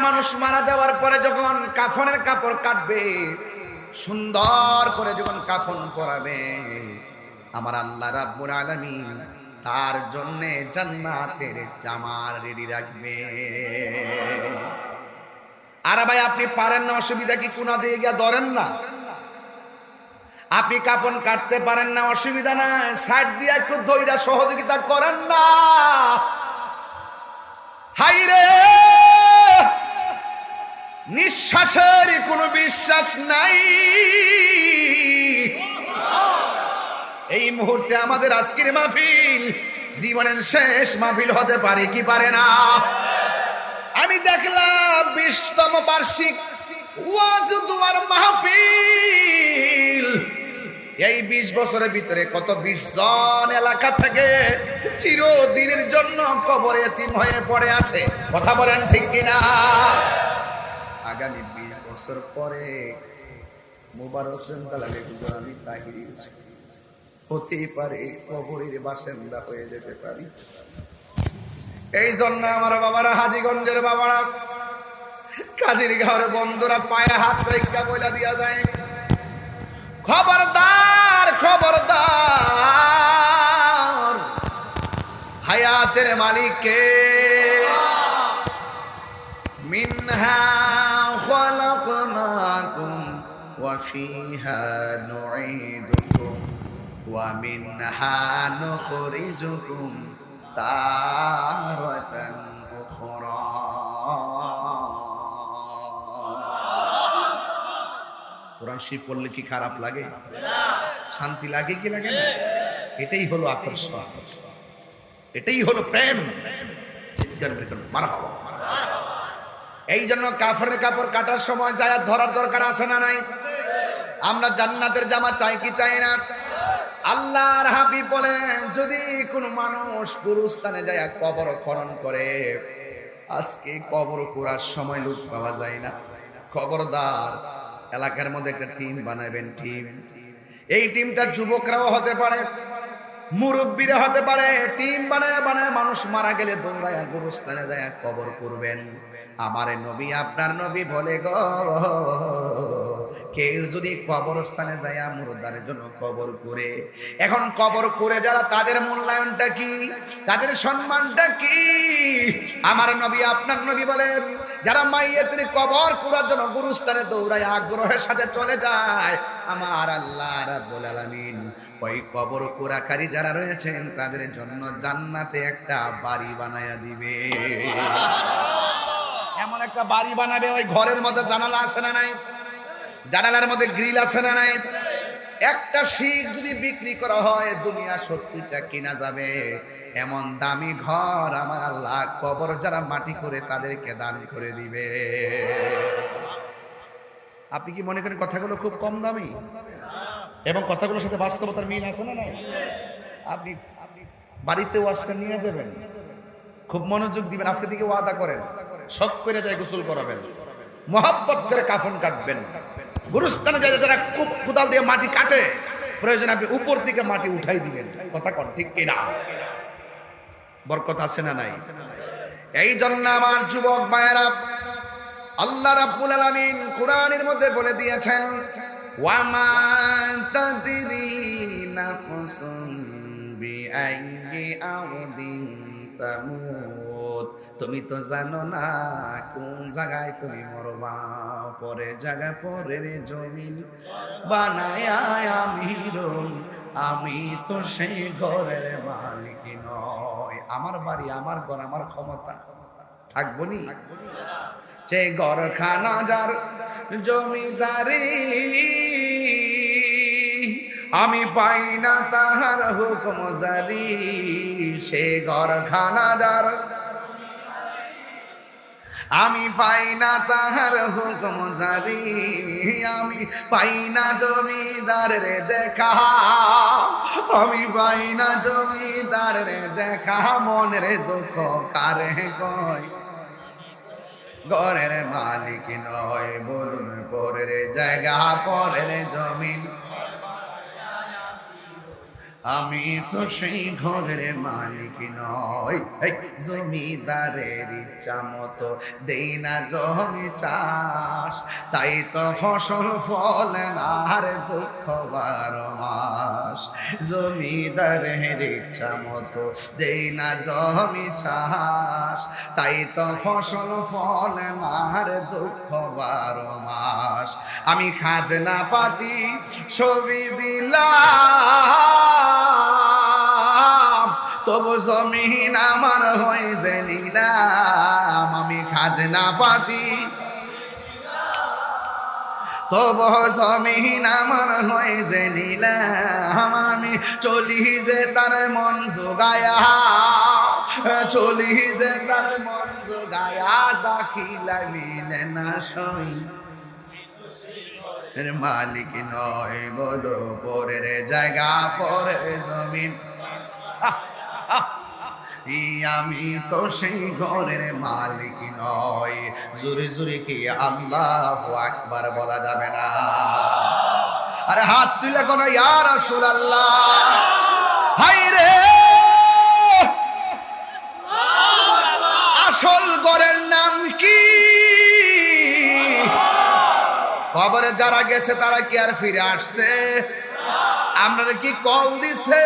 মানুষ মারা যাওয়ার পরে যখন কাফনের কাপড় কাটবে, সুন্দর করে যখন কাফন পরাবে, আমার আল্লাহ রাব্বুল আলামিন তার জন্য জান্নাতের জামার রেডি রাখবে। আর ভাই আপনি পারেন না, অসুবিধা কি? কোনা দিয়ে গিয়া ধরেন না। আপনি কাপন কাটতে পারেন না, অসুবিধা না, সাইড দিয়ে একটু দইরা সহযোগিতা করেন না। হাইরে, নিঃশ্বাসের কোনো বিশ্বাস নাই। এই মুহূর্তে আমাদের আজকের মাহফিল জীবনের শেষ মাহফিল হতে পারে কি পারে না? আমি দেখলাম 20তম বার্ষিক ওয়াজ দুয়ার মাহফিল। এই 20 বছরের ভিতরে কত 20 জন এলাকা থেকে চিরদিনের জন্য কবরে এতিম হয়ে পড়ে আছে। কথা বলেন ঠিক কিনা? আগামী 20 বছর পরে মোবারক হোসেন জালালি হুজুরানি তাহিরি হতেই পারে কবরের বাসিন্দা হয়ে যেতে পারি। এই জন্য আমার বাবারা, হাজীগঞ্জের বাবারা, কাজীর ঘরে বন্ধুরা, পায়ে হাত রেখা বইলা দিয়া যায়, খবরদার খবরদার, হায়াতের মালিককে। মিনহা খালাকনাকুম ওয়া ফিহা নুঈদুকুম ওয়া মিনহা নুখরিজুকুম তারাতান উখরা। কোরআন শরীফ পড়লে কি খারাপ লাগে? শান্তি লাগে কি লাগে না? এটাই হলো আকর্ষণ, এটাই হলো প্রেম। চিৎকার করে মারহাবা। এই জন্য কাফনের কাপড় কাটার সময় যায় ধরার দরকার আছে না নাই? আমরা জান্নাতের জামা চাই কি চাই না? আল্লাহর হাবিব বলেন, যদি কোনো মানুষ গুরুস্থানে যায় কবর খনন করে, আজকে কবর খোঁড়ার সময় লোক পাওয়া যায় না, খবরদার এলাকার মধ্যে একটা টিম বানাবেন। টিম, এই টিমটা যুবকরাও হতে পারে, মুরব্বীরা হতে পারে। টিম বানায় বানায় মানুষ মারা গেলে দৌড়ায় গুরুস্থানে যায় কবর করবেন। আমার নবী, আপনার নবী বলে গো, কেউ যদি কবরস্থানে যায় মুর্দারের জন্য কবর করে, এখন কবর করে যারা, তাদের মূল্যায়নটা কি, তাদের সম্মানটা কি? আমার নবী, আপনার নবী বলেন, যারা মাইয়াতের কবর করার জন্য গুরুস্থানে দৌড়ায় আগ্রহের সাথে চলে যায়, আমার আল্লাহ রাব্বুল আলামিন ওই কবর কোরাকারী যারা রয়েছেন তাদের জন্য জান্নাতে একটা বাড়ি বানায়া দিবে। এমন একটা বাড়ি বানাবে, ওই ঘরের মধ্যে জানালা আছে না নাই? জানালার মধ্যে গ্রিল আছে না নাই? একটা শিক যদি বিক্রি করা হয় দুনিয়া 70টা কিনা যাবে। এমন দামি ঘর আমার আল্লাহ কবর যারা মাটি করে তাদেরকে দান করে দিবে। আপনি কি মনে করেন কথাগুলো খুব কম দামি? এবং কথাগুলোর সাথে বাস্তবতার মিল আছে না নাই? আপনি বাড়িতে ওয়াজটা নিয়ে যাবেন, খুব মনোযোগ দিবেন, আজকে থেকে ওয়াদা করেন, শখ করে যায় গোসল করাবেন, মহব্বত করে কাফন কাটবেন। গুরুস্থানে যায় যারা কোদাল দিয়ে মাটি কাটে, প্রয়োজনে আপনি উপর দিকে মাটি উঠাই দিবেন। কথা কন ঠিক কিনা? বরকত আছে না নাই? এই জন্য আমার যুবক ভাইয়েরা, আল্লাহ রাব্বুল আলামিন কোরআনের মধ্যে বলে দিয়েছেন, ওয়ামা তাদরি নাফসুন বিআইয়ি আরদিন তামুত। তুমি তো জানো না কোন জায়গায় তুমি মরবা। পরের জায়গা পরের জমিন বানায়া আমি তো সেই ঘরের মালিক নয়। আমার বাড়ি, আমার ঘর, আমার ক্ষমতা থাকবো নি? সেই ঘরখানা যার জমিদারি, আমি পাই না তাহার হুকুম জারি। সে ঘরখানা যার, আমি পাই না তাহার হুকুম জারি। আমি পাই না জমিদারের দেখা, আমি পাই না জমিদারের দেখা। মনের দুঃখ কারে কয়, ঘরের মালিক নয়। বলুন পরের জায়গা পরের জমিন আমি তো সেই ঘরের মালিক নই, এই জমিদারের ইচ্ছা মতো দেই না জমি চাষ, তাই তো ফসল ফলে না আর দুঃখ 12 মাস। জমিদারের ইচ্ছা মতো দেই না জমি চাষ, তাই তো ফসল ফলে না আর দুঃখ 12 মাস। আমি খাজনা পাতি ছবি দিলাম, তবু জমিন আমার হয়ে যে নিলাম। আমি খাজনা পাতি তবু জমিন আমার হয়ে যে নিলাম। আমি চলি যে তার মন জোগায়া, চলি যে তার মন জোগায়া, দাখিলা মিলে না সই মালিক নয় বলো পরের জায়গা পরের জমিন। আমি তো সেই ঘরের মালিক নয়। জোরে জোরে কি আল্লাহু আকবার বলা যাবে না? আরে হাত তুলে কোন ইয়া রাসূলুল্লাহ। হায় রে, আসল ঘরের নাম কি? কবরে যারা গেছে তারা কি আর ফিরে আসছে? আপনারা কি কল দিছে?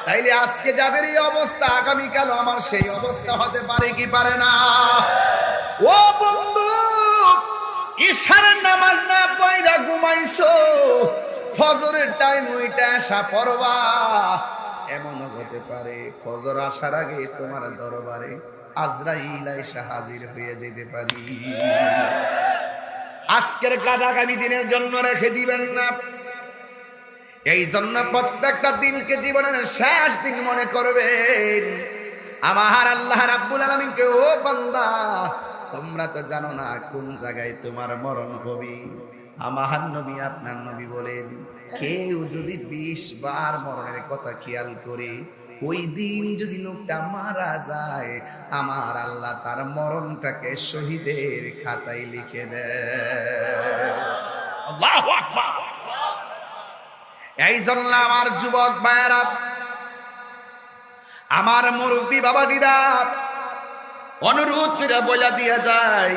তাইলে আজকে যাদের এই অবস্থা, আগামীকাল আমার সেই অবস্থা হতে পারে কি পারে না? ও বন্ধু, ইশার নামাজ না পড়া ঘুমাইছো, ফজরের টাইম ওইটা আসা পড়বা। এমনও হতে পারে ফজর আসার আগে তোমার দরবারে আজরাইল এসে হাজির হয়ে যেতে পারি। আজকের কাজ আগামী দিনের জন্য রেখে দিবেন না। এই জন্য প্রত্যেকটা দিনকে জীবনের শেষ দিন মনে করবেন। আমার আল্লাহ রাব্বুল আলামিনকে, ও বান্দা, তোমরা তো জানো না কোন জায়গায় তোমার মরণ হবে। আমার নবী, আপনার নবী বলেন, কেউ যদি 20 বার মরণের কথা খেয়াল করে ওই দিন যদি লোকটা মারা যায়, আমার আল্লাহ তার মরণটাকে শহীদের খাতায় লিখে দেয়। আল্লাহু আকবার। এই জন্য আমার যুবক ভাইয়েরা, আমার মুরব্বী বাবাজিরা, অনুরোধ করে বলে দিয়ে যায়,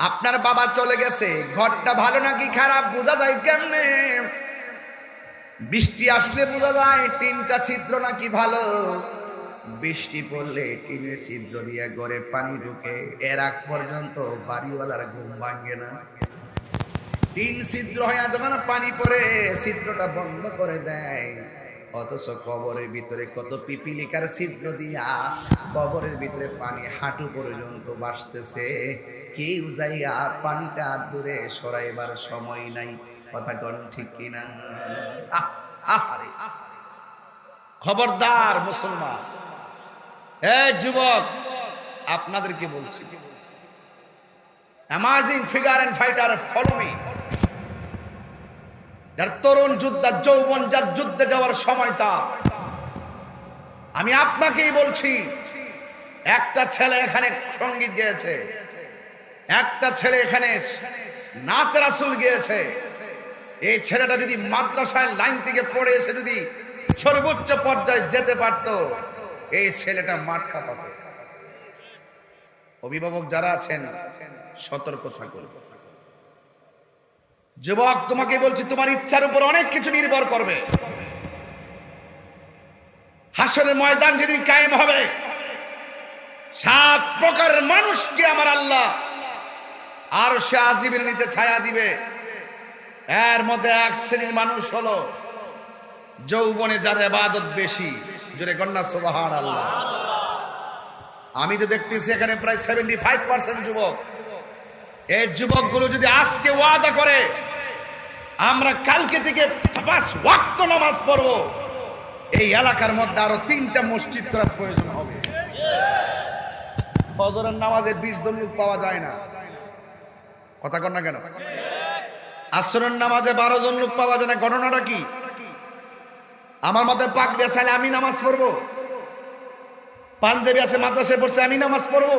আপনার বাবা চলে গেছে, ঘরটা ভালো নাকি খারাপ বোঝা যায় কেমনে? বৃষ্টি আসলে বোঝা যায় টিনটা ছিদ্র নাকি ভালো। বৃষ্টি পড়লে টিনের ছিদ্র দিয়ে ঘরে পানি ঢুকে, এর আগ পর্যন্ত বাড়িওয়ালার ঘুম ভাঙে না। টিন ছিদ্র হয়ে যখন পানি পড়ে ছিদ্রটা বন্ধ করে দেয়, অথচ কবরের ভিতরে কত পিপিলিকার ছিদ্র দিয়া কবরের ভিতরে পানি হাঁটু পর্যন্ত ভাসতেছে। কেউ যাইয়া পানিটা দূরে সরাইবার সময় নাই। কথা কোন ঠিক কিনা? খবরদার মুসলমান, এই যুবক, আপনাদেরকে বলছি, amazing figure and fighter, follow me. যার তরুণ যোদ্ধা, যৌবন, যার যুদ্ধে যাওয়ার সময় তা। আমি আপনাকেই বলছি, একটা ছেলে এখানে সঙ্গীত গেয়েছে, একটা ছেলে এখানে নাতে রাসূল গেয়েছে। এই ছেলেটা যদি মাদ্রাসায় লাইন থেকে পড়ে এসে যদি সর্বোচ্চ পর্যায়ে যেতে পারত, এই ছেলেটা মাঠ কাঁপাত। অভিভাবক যারা আছেন, সতর্ক থাকুন। যুবক, তোমাকে বলছি, তোমার ইচ্ছার উপর অনেক কিছু নির্ভর করবে। হাসরের ময়দান যেদিন কায়েম হবে, 7 প্রকারের মানুষকে আমার আল্লাহ আর সে আজিবের নিচে ছায়া দিবে। এর মধ্যে এক শ্রেণীর মানুষ হলো যৌবনে যার ইবাদত বেশি। জোরে কন্যা সুবহানাল্লাহ। আমি তো দেখতেছি এখানে প্রায় 75% যুবক। এই যুবকগুলো যদি আজকে ওয়াদা করে আমরা কালকে থেকে 5 ওয়াক্ত নামাজ পড়ব, এই এলাকার মধ্যে আরো 3টা মসজিদ করার প্রয়োজন হবে। ফজরের নামাজে 20 জন লোক পাওয়া যায় না। কথা কন না কেন? আসরের নামাজে 12 জন লোক পাওয়া যায় না। ঘটনাটা কি? আমার মতে পাক দিয়ে চাইলে আমি নামাজ পড়বো, পাঞ্জাবি আছে মাদ্রাসায় পড়ছে, আমি নামাজ পড়বো।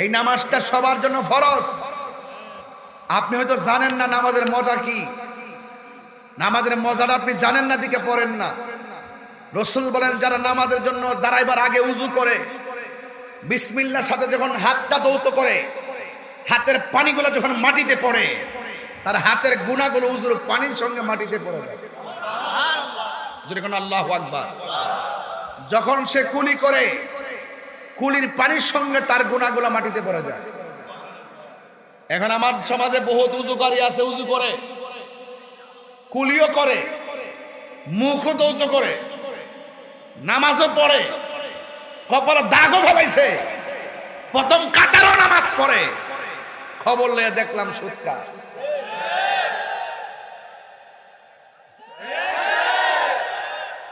এই নামাজটা সবার জন্য ফরজ। আপনি হয়তো জানেন না নামাজের মজা কি। নামাজের মজাটা আপনি জানেন না, দিকে পড়েন না। রাসূল বলেন, যারা নামাজের জন্য দাঁড়াইবার আগে উযু করে বিসমিল্লাহর সাথে যখন হাতটা দৌত করে, হাতের পানিগুলো যখন মাটিতে পড়ে, তার হাতের গুনাহগুলো উযুর পানির সঙ্গে মাটিতে পড়ে যায়। যখন আল্লাহু আকবার, যখন সে কুলি করে, কুলির পানির সঙ্গে তার গুনাহগুলো মাটিতে পড়ে যায়। এখন আমার সমাজে বহুত উযুকারী আছে, উযু করে, কুলিও করে, মুখও দৌত করে, নামাজও পড়ে, কপালে দাগও ফেলাইছে, প্রথম কাতারও নামাজ পড়ে, খবর লয়ে দেখলাম সুৎকার।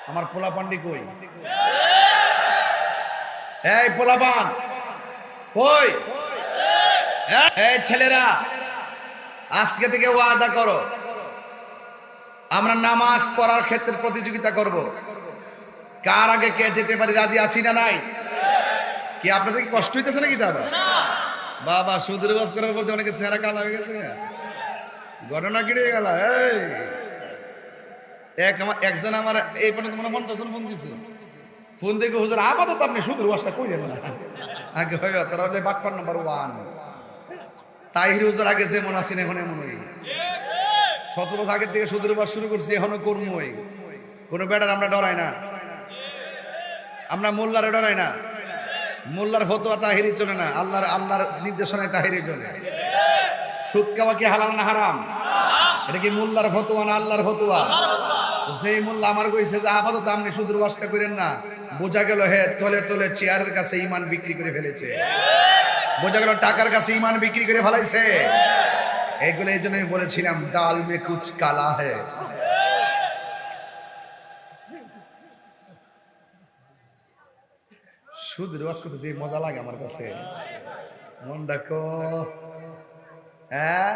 আমার পোলাপান্ডি কই? এই পোলাপান কই? এই ছেলেরা, আজকে থেকে ওয়াদা করো, আমরা নামাজ পড়ার ক্ষেত্রে প্রতিযোগিতা করব। কার আগে কে যেতে পারি, রাজি আছি না নাই? কি আপনাদের কি কষ্ট হইতেছে নাকি? তা বাবা সুদের বাস করার পর অনেকে চেহারা কালো হয়ে গেছে। ঘটনা কি হয়ে গেল? একজন আমার এই পর্যন্ত মনে 50 ফোন দিছে, ফোন দেখে হুজুর আপাতত আপনি সুদের বাসটা কইলেন না, আগে হয় তারা হলে বাটফার নাম্বার 1 তাহির হুজুর। আগে যেমন আছেন এখন এমন হই, 17 বছর আগের থেকে সুদের বাস শুরু করছি, এখনো কর্মই। কোনো বেটার আমরা ডরাই না, আমরা মোল্লারে ডরাই না। মোল্লার ফতোয়া তাহিরি চলে না, আল্লাহর নির্দেশনায় তাহিরি চলে। সুদ খাওয়া কি হালাল না হারাম? এটা কি মোল্লার ফতোয়া না আল্লাহর ফতোয়া? সেই মোল্লা আমার কইছে যে আপাতত আপনি সুদের বাসটা করেন না, বোঝা গেল হে তলে তলে চেয়ারের কাছে ঈমান বিক্রি করে ফেলেছে, বোঝা গেল টাকার কাছে ঈমান বিক্রি করে ফেলাইছে। এইগুলো এই জন্যই বলেছিলাম, ডাল মে কুছ কালা হে। সুদের ওয়াজ করতে যে মজা লাগে আমার কাছে, মন ডাকো। হ্যাঁ,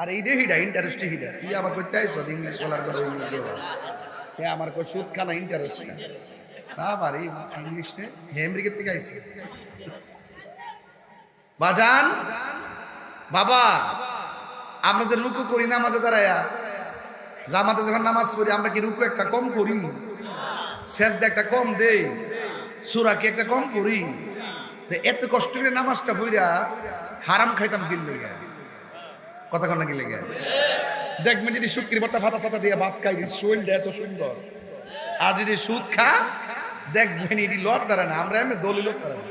আর এই যে হিডা ইন্টারেস্ট হিডা, তুই আবার করতে আইছ ইংলিশ বলার কথা, হ্যাঁ আমার কই সুদ খানা ইন্টারেস্ট না বাবার এই ইংলিশ নে, হে আমেরিকা থেকে আইছে। বাজান বাবা, আমরা যে রুকু করি নামাজে দাঁড়ায়া, জামাতে যখন নামাজ পড়ি, আমরা কি রুকু একটা কম করি? সেজদা একটা কম দেই? সূরা কি একটা কম করি? তো এত কষ্ট করে নামাজটা পড়া হারাম খাইতাম গিল লেগে, কথা কন না গিল লেগে। দেখবেন যদি শুক্রি ভর্তা ফাতা সাতা দিয়ে ভাত খাই, শরীরটা এত সুন্দর। আর যদি সুদ খা, দেখবেন এটি লড় দাঁড়ায় না, আমরা এমনি দলি লোক দাঁড়ায় না।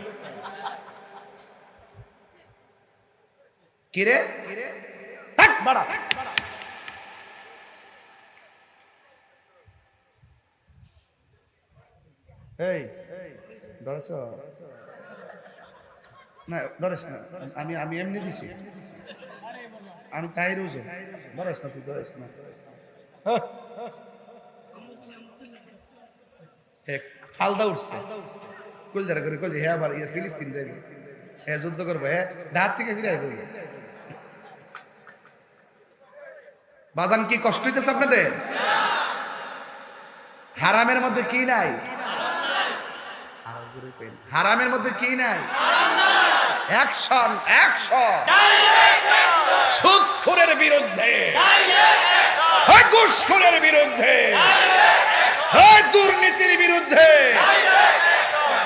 কিরে বাড়া, এই ডরেছ না? ডরেস না, আমি এমনি দিছি, আমি তাই রোজ ডরেস না, তুই ডরেস না। ফালদা উঠছে কুলজারা করে কল, হ্যাঁ আবার ফিলিস্তিন যাবি, হ্যাঁ যুদ্ধ করবো, হ্যাঁ ডাহাত থেকে ফিরে আসবো। বাজান কি কষ্ট হইতেছে আপনাদের? হারামের মধ্যে কি নাই? হারামের মধ্যে কি নাই? অ্যাকশন, অ্যাকশন সুদখোরের বিরুদ্ধে, ঘুষখোরের বিরুদ্ধে, দুর্নীতির বিরুদ্ধে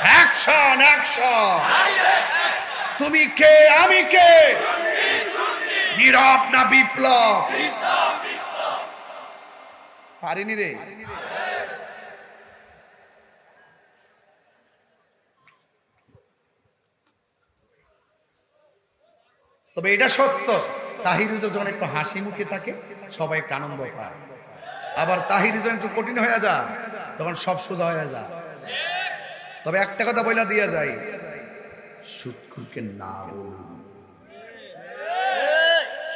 অ্যাকশন, অ্যাকশন। তুমি কে, আমি কে? নীরব না বিপ্লব? পারিনি রে। তবে এটা সত্য, তাহির হুজুর যখন একটু হাসি মুখে থাকে, সবাই একটু আনন্দ পায়। আবার তাহির হুজুর একটু কঠিন হয়ে যায়, তখন সব সোজা হয়ে যায়। তবে একটা কথা বইলা দিয়া যায়, সুদখোরকে না বলুন।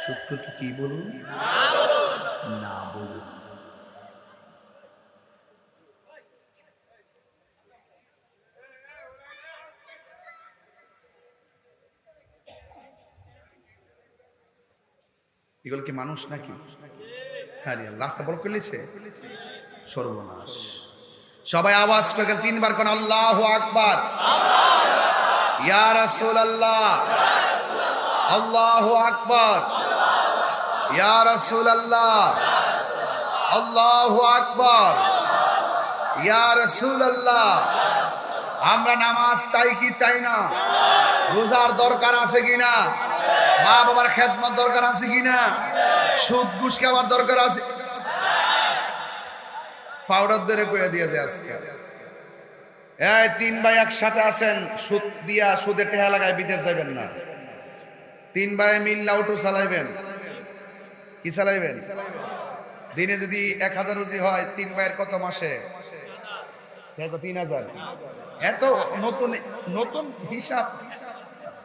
সুদখোরকে কি বলুন? না বলুন। এগুলো কি মানুষ নাকি? হ্যাঁ, রাস্তা বড় করলেছে, সর্বনাশ। সবাই আওয়াজ করে 3 বার কোন আল্লাহু আকবার, ইয়া রাসূলুল্লাহ, আল্লাহু আকবার, ইয়া রাসূলুল্লাহ, আল্লাহু আকবার। ইয়া রাসূলুল্লাহ, আমরা নামাজ চাই কি চাই না? রোজার দরকার আছে কিনা? মা বাবার খেদমত দরকার আছে কিনা? সুদ ঘুষ খাওয়ার দরকার আছে? পাউডার ধরে কইয়া দিয়েছে আজকে, এই তিন ভাই একসাথে আছেন, সুদ দিয়া সুদে টেহা লাগায় বিদেশ যাবেন না। তিন ভাই মিল্লা অটো চালাইবেন, কি চালাইবেন? দিনে যদি 1000 রুজি হয়, তিন ভাইয়ের কত মাসে? 3000। এত নতুন নতুন হিসাব,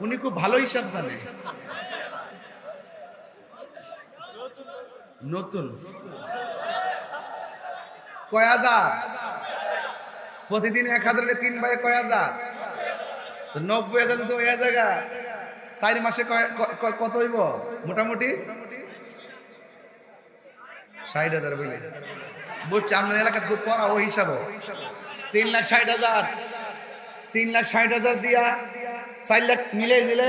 উনি খুব ভালো হিসাব জানে। নতুন কয় হাজার? প্রতিদিন 1000 তিন ভাই কয় হাজার? 90,000 যদি হয়ে জায়গা 4 মাসে কত হইব? মোটামুটি 60,000 বলে বুঝছি। আপনার এলাকাতে খুব পড়া ওই হিসাবে 3,60,000, 3,60,000 দিয়া 4 লাখ মিলে দিলে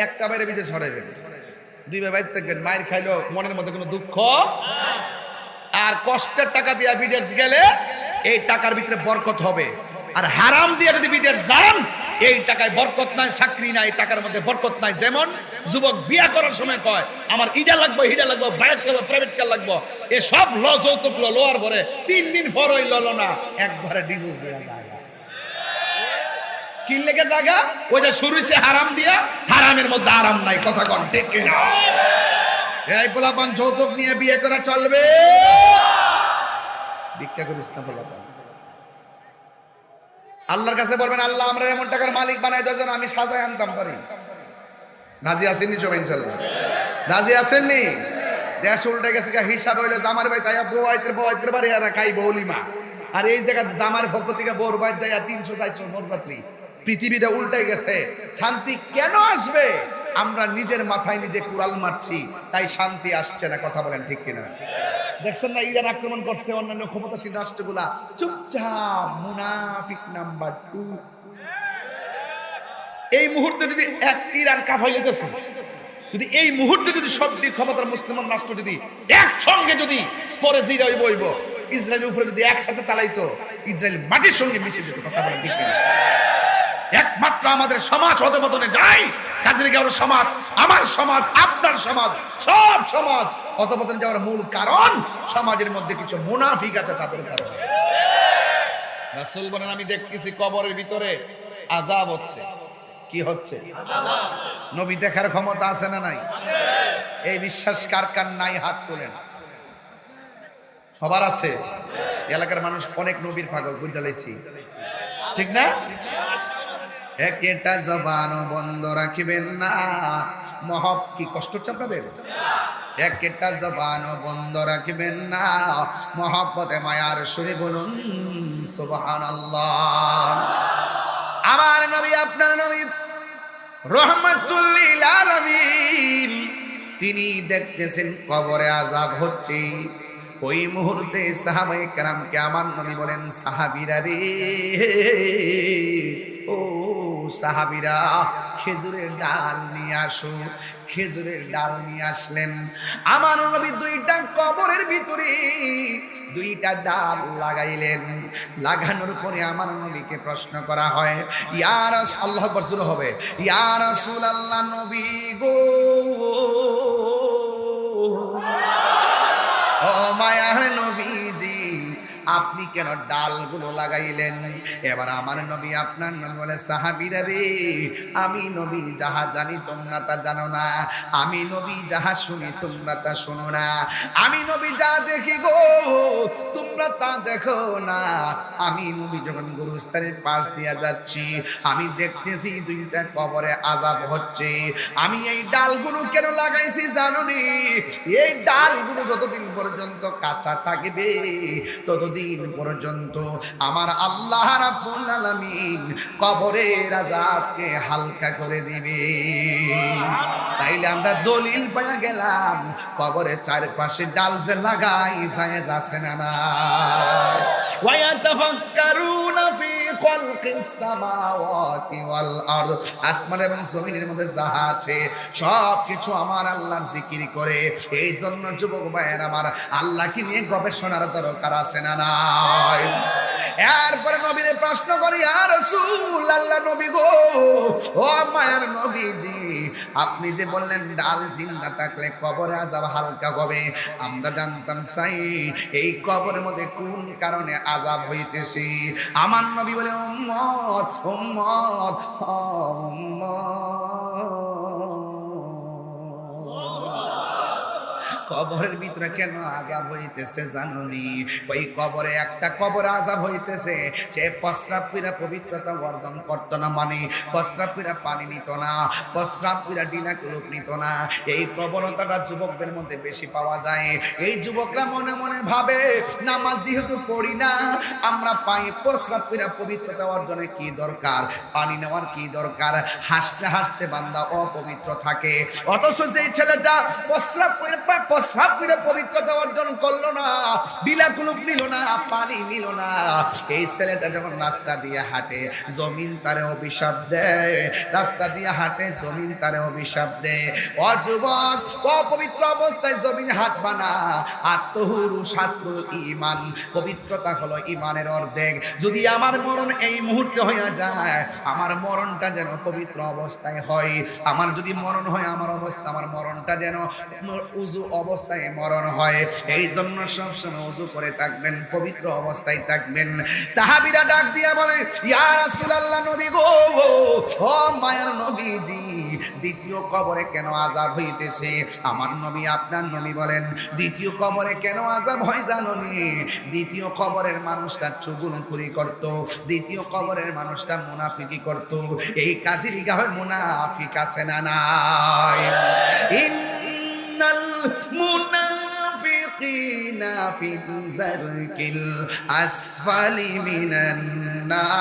একটা বাইরে বিদেশ ছড়াইবেন, 2 ভাই বাইরে থাকবেন, মায়ের খাইলো মনের মধ্যে কোনো দুঃখ। আর কষ্টের টাকা দিয়া বিদেশ গেলে এই টাকার ভিতরে বরকত হবে। আর হারাম দিয়ে যদি বিদেশ যান, এই টাকায় বরকত নাই, চাকরি নাই, টাকার মধ্যে বরকত নাই। যেমন যুবক বিয়া করার সময় কয় আমার ইডা লাগবো, হিডা লাগবো, বাইক লাগবো, প্রাইভেট কার লাগবো, এ সব ল যৌতুক লোয়ার পরে 3 দিন পর ওই ললো না, একবারে ডিভোর্স দেওয়া যায়। কি লেগে জায়গা? ওই যে শুরু হইছে হারাম দিয়া, হারামের মধ্যে আরাম নাই। কথা কন ঠিক কিনা? এই পোলাপান যৌতুক নিয়ে বিয়ে করা চলবে? ভিক্ষা করিস না পোলাপান। আল্লাহর কাছে বলবেন, আল্লাহ আমরা এমন টাকার মালিক বানাই দাও যেন আমি সাজায় আনতাম পারি। রাজি আছেননি সবাই? ইনশাআল্লাহ রাজি আছেননি? দেশ উল্টে গেছে, হিসাব হইলো জামার ভাই তাই বউয়ের বাড়ি আর খাইব অলিমা, আর এই জায়গা জামার পক্ষ থেকে বউর বাইর যায় 300-400 বরযাত্রী। পৃথিবীটা উল্টে গেছে। শান্তি কেন আসবে? আমরা নিজের মাথায় নিজে কুড়াল মারছি, তাই শান্তি আসছে না। কথা বলেন ঠিক কিনা? দেখছেন না ইরান আক্রমণ করছে, অন্যান্য ক্ষমতাসীন রাষ্ট্রগুলা চুপচাপ। মুনাফিক নাম্বার 2। এই মুহূর্তে যদি ইরান কাফাই লেগেছে, যদি এই মুহূর্তে যদি সবটি ক্ষমতার মুসলমান রাষ্ট্র যদি একসঙ্গে যদি পরে জিরা বইব, ইসরায়েলের উপরে যদি একসাথে চালাইতো, ইসরায়েল মাটির সঙ্গে মিশে যেত। কথা বলেন ঠিক কিনা? একমাত্র আমাদের সমাজ অধপতনে যায়। কাজের কারো সমাজ, আমার সমাজ, আপনার সমাজ, সব সমাজ অধপতনে যাওয়ার মূল কারণ সমাজের মধ্যে কিছু মুনাফিক আছে, তাদের কারণে। রাসূল বলেন, আমি দেখতেছি কবরের ভিতরে আযাব হচ্ছে। কি হচ্ছে? নবী দেখার ক্ষমতা আছে না নাই? এই বিশ্বাস কার কার নাই? হাত তোলেন। সবার আছে। এলাকার মানুষ অনেক নবীর পাগল বুঝতে লাইছি, ঠিক না? একটা জবানও বন্ধ রাখিবেন না। কি কষ্ট হচ্ছে আপনাদের? একটা জবানও বন্ধ রাখিবেন না। মহব্বতে মায়ার সুরে বলুন সুবহানাল্লাহ। আমার নবী, আপনার নবী রহমাতুল লিল আলামিন, তিনি দেখতেছেন কবরে আযাব হচ্ছে। ওই মুহূর্তে সাহাবায়ে কেরামকে আমার নবী বলেন, সাহাবীরা রে, ও সাহাবীরা, খেজুরের ডাল নিয়ে আসো। খেজুরের ডাল নিয়ে আসলেন। আমার নবী 2টা কবরের ভিতরে 2টা ডাল লাগাইলেন। লাগানোর পরে আমার নবীকে প্রশ্ন করা হয়, ইয়া রাসূল, আল্লাহু আকবার জোরে হবে, ইয়া রাসূলুল্লাহ, নবী গো, ও মায়ার নবীজি, আপনি কেন ডালগুলো লাগাইলেন? এবার আমার নবী, আপনার নবী বলে, সাহাবীরা রে, আমি নবী যাহা জানি তোমরা তা জানো না, আমি নবী যাহা শুনি তোমরা তা শোনো না, আমি নবী যা দেখি গো তোমরা তা দেখো না। আমি নবী যখন গুরুস্থানের পাশ দিয়া যাচ্ছি, আমি দেখতেছি 2টা কবরে আযাব হচ্ছে। আমি এই ডালগুলো কেন লাগাইছি জানো নি? এই ডালগুলো যতদিন পর্যন্ত কাঁচা থাকবে ততদিন পর্যন্ত আমার আল্লাহ রাব্বুল আলামিন কবরের আযাবকে হালকা করে দিবে। তাইলে আমরা দলিল পাওয়া গেলাম, কবরের চারপাশে ডাল যে লাগাই জায়েজ আছে না না? ওয়া ইয়াতাফাক্কারুনা ফি খালকিস সামাওয়াতি ওয়াল আরদ, আসমান এবং জমিনের মধ্যে যাহা আছে সব কিছু আমার আল্লাহর জিকির করে। এই জন্য যুবক ভাইয়ের আমার, আল্লাহকে নিয়ে গবেষণার দরকার আছে না নাই? এরপরে নবীরে প্রশ্ন করি, ইয়া রাসূল, আল্লাহ নবী গো, ও মায়ার নবীজি, আপনি যে বললেন ডাল জিন্দা থাকলে কবরে আযাব হালকা হবে, আমরা জানতাম চাই এই কবরের মধ্যে কোন কারণে আযাব হইতেছে? আমার নবী বলে, উম্মত উম্মত কবরের ভিতরে কেন আযাব হইতেছে জানুনি? ওই কবরে একটা কবরে আযাব হইতেছে, সে প্রস্রাব কইরা পবিত্রতা অর্জন করতো না, মানে প্রস্রাব কইরা পানি নিত না, প্রস্রাব কইরা ডিনা কুলুপ নিত না। এই প্রবণতাটা যুবকদের মধ্যে বেশি পাওয়া যায়। এই যুবকরা মনে মনে ভাবে, নামাজ যেহেতু পড়ি না, আমরা পাই প্রস্রাব কইরা পবিত্রতা অর্জনে কি দরকার, পানি নেওয়ার কি দরকার? হাসতে হাসতে বান্দা অপবিত্র থাকে। অথচ যেই ছেলেটা প্রস্রাব করে পবিত্রতা অর্জন করলো না, ডিলা কুলুপ নিল না, পানি নিল না, এই ছেলেটা যখন রাস্তা দিয়ে হাঁটে জমিন তারে অভিশাপ দেয়, রাস্তা দিয়ে হাঁটে জমিন তারে অভিশাপ দেয়। অযুবক, অপবিত্র অবস্থায় জমিন হাঁটবা না। আত্মহুরু সাতরুল ঈমান, পবিত্রতা হলো ঈমানের অর্ধেক। যদি আমার মরণ এই মুহূর্তে হইয়া যায়, আমার মরণটা যেন পবিত্র অবস্থায় হয়। আমার যদি মরণ হয়, আমার অবস্থা, আমার মরণটা যেন উযু অবস্থায় মরণ হয়। এই জন্য সবসময় উযু করে থাকবেন, পবিত্র অবস্থায় থাকবেন। সাহাবীরা ডাক দিয়া বলে, ইয়া রাসূলুল্লাহ, নবী গো, ও মায়ার নবীজি, দ্বিতীয় কবরে কেন আযাব হইতেছে? আমার নবী, আপনার নবী বলেন, দ্বিতীয় কবরে কেন আযাব হয় জানোনি? দ্বিতীয় কবরের মানুষটা চুগলখুরি করত, দ্বিতীয় কবরের মানুষটা মুনাফিকি করত। এই কাজের গায়ে মুনাফিক আছে না নাই? ইন্নাল মুনাফিকিনা ফি দারকিল আসফালি মিনান নার।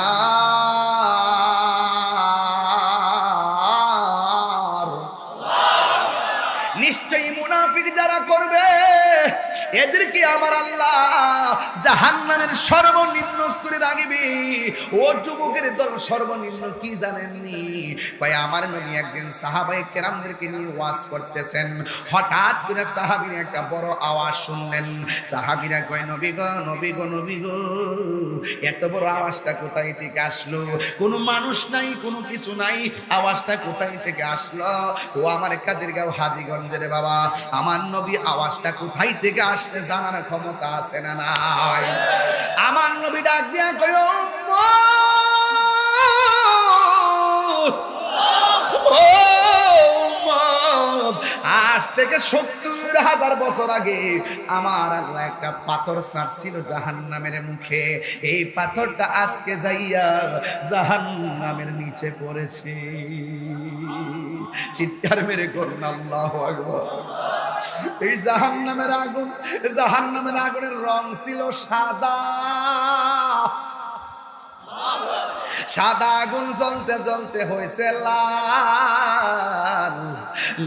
নিশ্চয়ই মুনাফিক যারা করবে, এদেরকে আমার আল্লাহ জাহান্নামের সর্বনিম্ন স্তরে রাখবে। ও যুবকের দল, সর্বনিম্ন কি জানেননি? কয় আমার নবী একদিন সাহাবায়ে কেরামদেরকে নিয়ে ওয়াজ করতেছেন, হঠাৎ করে সাহাবীরা একটা বড় আওয়াজ শুনলেন। সাহাবীরা কয়, নবী গো, নবী গো, নবী গো, এত বড় আওয়াজটা কোথায় থেকে আসলো? কোনো মানুষ নাই, কোনো কিছু নাই, আওয়াজটা কোথায় থেকে আসলো? ও আমার কাজের গাঁও হাজীগঞ্জের বাবা, আমার নবী আওয়াজটা কোথায় থেকে আসছে জানার ক্ষমতা আছে না নাই? আমার নবী ডাক দিয়া কয়, আজ থেকে ৭০,০০০ বছর আগে আমার আল্লাহ একটা পাথর ছাড়ছিল জাহান্নামের মুখে। এই পাথরটা আজকে যাইয়া জাহান্নামের নিচে পড়েছে। চিৎকার মেরে করুন আল্লাহু আকবার। এই জাহান্নামের আগুন, জাহান্নামের আগুনের রং ছিল সাদা। সাদা আগুন জ্বলতে জ্বলতে হয়েছে লাল,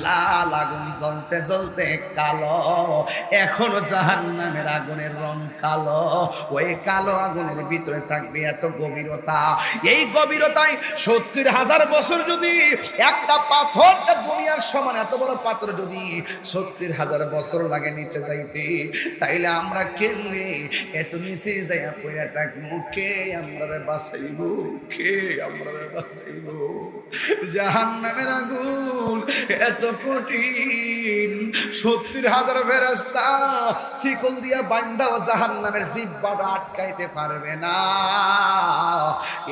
লাল আগুন জ্বলতে জ্বলতে কালো। এখনো জাহান্নামের আগুনের রং কালো। ওই কালো আগুনের ভিতরে থাকবে এত গভীরতা। এই গভীরতায় ৭০,০০০ বছর যদি একটা পাথরটা দুনিয়ার সমান এত বড় পাথর যদি ৭০,০০০ বছর লাগে নিচে যাইতে, তাইলে আমরা কেমনে এত নিচে যাইয়া পড়ে থাকবো? কে আমরা বাঁচাইব? কে আমরা বাঁচাইব? জাহান্নামের আগুন এত কঠিন, ৭০,০০০ ফেরেশতা শিকল দিয়া বাঁধাও জাহান্নামের জিহ্বাটা আটকাইতে পারবে না।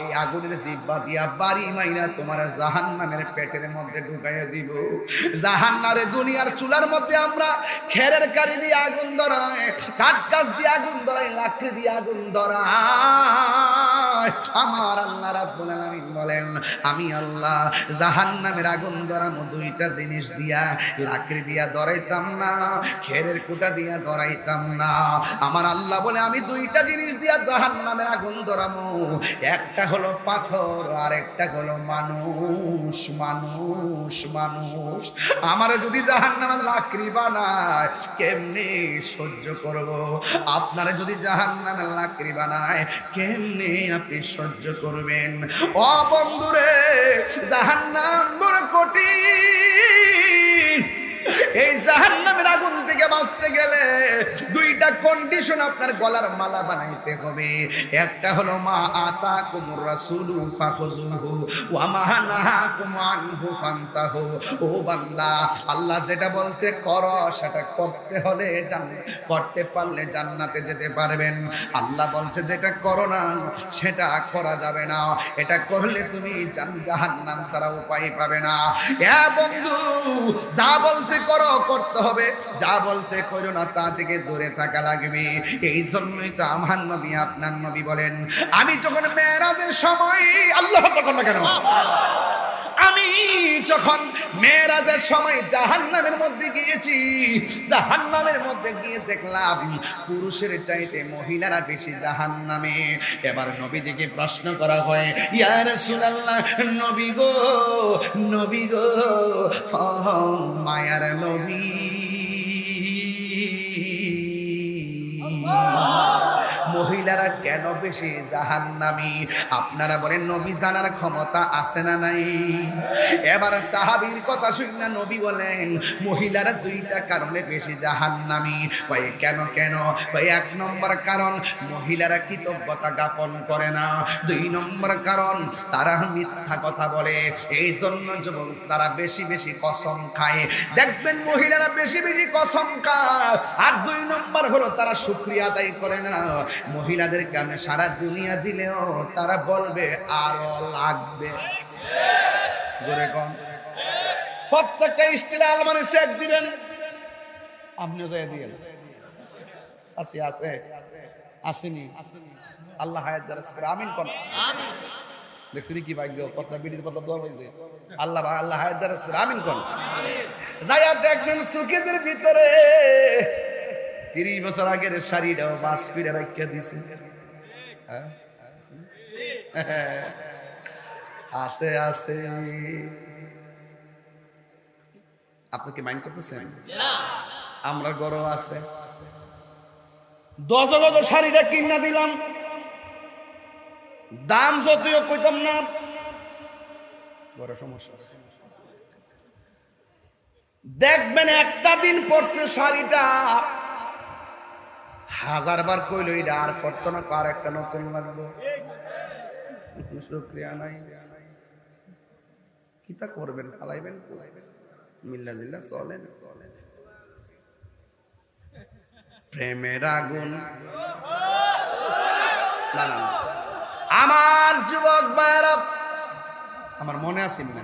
এই আগুনের জিহ্বা দিয়া বাড়ি মাইরা তোমার জাহান্নামের পেটের মধ্যে ঢুকাইয়া দিব। জাহান্নারে দুনিয়ার চুলার মধ্যে আমরা খেরের কারি দিয়ে আগুন ধরাই, কাঠ গাছ দিয়ে আগুন ধরাই, লাকড়ি দিয়ে আগুন ধরাই। আমার আল্লাহ রাব্বুল আলামিন বলেন, আমি আল্লাহ জাহান্নামের আগুন ধরামো দুইটা জিনিস দিয়া, লাকড়ি দিয়া ধরাইতাম না, খেরের কুটা দিয়া ধরাইতাম না। আমার আল্লাহ বলে, আমি দুইটা জিনিস দিয়া জাহান্নামের আগুন ধরামো, একটা হলো পাথর আর একটা হলো মানুষ। মানুষ মানুষ আমারে যদি জাহান্নামের লাকড়ি বানায় কেমনে সহ্য করব? আপনারে যদি জাহান্নামের লাকড়ি বানায় কেমনে আপনি সহ্য করবেন। ও বন্ধুরে, জাহান্নাম বড় কঠিন। এই জাহান্নামের আগুন থেকে বাঁচতে গেলে দুইটা কন্ডিশন আপনার গলার মালা বানাইতে হবে। একটা হলো মা আতাকুমুর রাসূলু ফাখুযুহু ওয়া মা নাহাকুম আনহু ফান্তাহু। ও বান্দা, আল্লাহ যেটা বলছে করো সেটা করতে হলে করতে পারলে জান্নাতে যেতে পারবেন। আল্লাহ বলছে যেটা করো না সেটা করা যাবে না, এটা করলে তুমি জাহান্নাম ছাড়া উপায় পাবে না। এ বন্ধু, যা বলছে করো করতে হবে, যা বলছে করো না তা থেকে দূরে থাকা লাগবে। এই জন্যই তো আমার নবী আপনার নবী বলেন, আমি যখন মেরাজের সময়, আল্লাহ পাক না কেন, আমি যখন মেরাজের সময় জাহান্নামের মধ্যে গিয়েছি, জাহান্নামের মধ্যে গিয়ে দেখলাম পুরুষের চাইতে মহিলারা বেশি জাহান্নামে। এবার নবীজিকে প্রশ্ন করা হয়, ইয়া রাসূলুল্লাহ, নবী গো, নবী গো, মায়ার নবী, মহিলারা কেন বেশি জাহান্নামী? আপনারা বলেন নবী জানার ক্ষমতা আছে না নাই? এবার সাহাবীর কথা শুনে নবী বলেন মহিলারা দুইটা কারণে বেশি জাহান্নামী। ভাই কেন কেন? ভাই এক নম্বর কারণ মহিলারা কৃতজ্ঞতা জ্ঞাপন করে না। দুই নম্বর কারণ তারা মিথ্যা কথা বলে। এই জন্য যুবক তারা বেশি বেশি কসম খায়। দেখবেন মহিলারা বেশি বেশি কসম খায়। আর দুই নম্বর হলো তারা শুকরিয়া আদায় করে না। মহিলাদের কারণে সারা দুনিয়া দিলেও তারা বলবে আরো লাগবে। জোরে কোন? প্রত্যেকটা স্টিলে আলমারি চেক দিবেন, আপনিও যাই দিয়েন। চাচি আছে আসেনি, আল্লাহ হায়াত দারাজ করে, আমিন কোন? আমিন। দেখছেন কি ভাগ্য, কথা বিড়ির কথা দোয়া হয়েছে, আল্লাহ আল্লাহ হায়াত দারাজ করে, আমিন কোন? আমিন। যাইয়া দেখবেন সুকেজের ভিতরে 30 বছর আগের শাড়িটাও বাস ফিরে রাখিয়া দিছে। আছে আছে, আপনি কি মাইন্ড করতেছেন? আমরা গরম আছে 10 গজ শাড়িটা কিনা দিলাম, দাম যদিও কইতাম না, বড় সমস্যা আছে। দেখবেন একটা দিন পরছে শাড়িটা, 1000 বার কইল এটা আর ফরতো না, আর একটা নতুন লাগবে। শুকরিয়া নাই, কিতা করবেন? খালাইবেন, মিল্লা জিল্লা চলেন। প্রেমের আগুন না না, আমার যুবক ভাইরা, আমার মনে আছে না,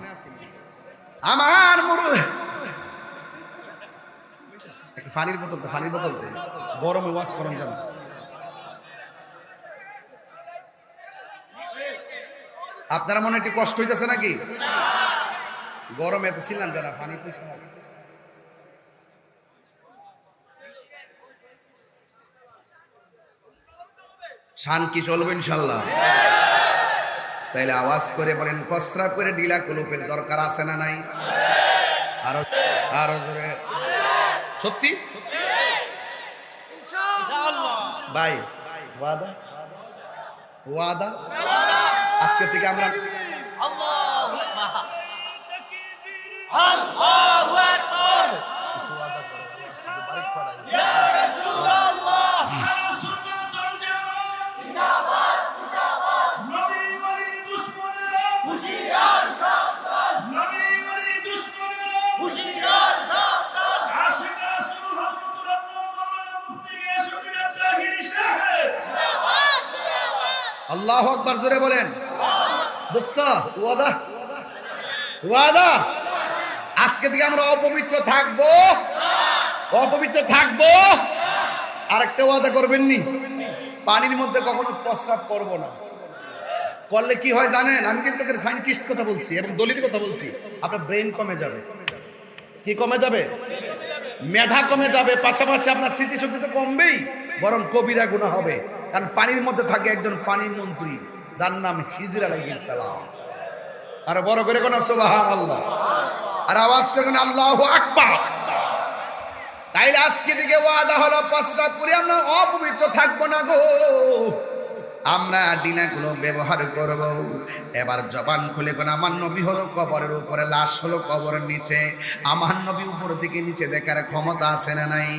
আমার মুরু পানির বোতল, পানির বোতল গরমে ওয়াশ করেন জান। আপনারা মনে একটু কষ্ট হইতেছে নাকি? গরমে এত ছিলেন যারা পানি শান কি চলবে ইনশাল্লাহ? তাইলে আওয়াজ করে বলেন, কসরা করে ঢিলা কলুপের দরকার আছে না নাই? আরো আরো জোরে, সত্যি ভাই? ওয়াদা ওয়াদা, আজকে থেকে আমরা আল্লাহু আকবার জোরে বলেন। দোস্ত ওয়াদা ওয়াদা, আজকে থেকে আমরা অপবিত্র থাকবো, অপবিত্র থাকবো। আরেকটা ওয়াদা করবেন নি, পানির মধ্যে কখনো প্রস্রাব করব না। করলে কি হয় জানেন? আমি কিন্তু সায়েন্টিস্ট কথা বলছি এবং দলিল কথা বলছি। আপনার ব্রেন কমে যাবে। কি কমে যাবে? মেধা কমে যাবে, পাশাপাশি আপনার স্মৃতিশক্তি তো কমবেই, বরং কবিরা গুনাহ হবে। কারণ পানির মধ্যে থাকে একজন পানির মন্ত্রী, যার নাম খিজির আলাইহিস সালাম। আর বড় করে কোন সুবহানাল্লাহ, আর আওয়াজ করবেন আল্লাহু আকবার। তাইলে আজকে থেকে ওয়াদা হলো, প্রস্রাব করে আমরা অপবিত্র থাকবো না গো। আমরা ডিনাগুলো ব্যবহার করব। এবার জবান খুলে কোন আমার নবী হলো কবরের উপরে, লাশ হলো কবরের নিচে। আমার নবী উপর থেকে নিচে দেখার ক্ষমতা আছে না নাই?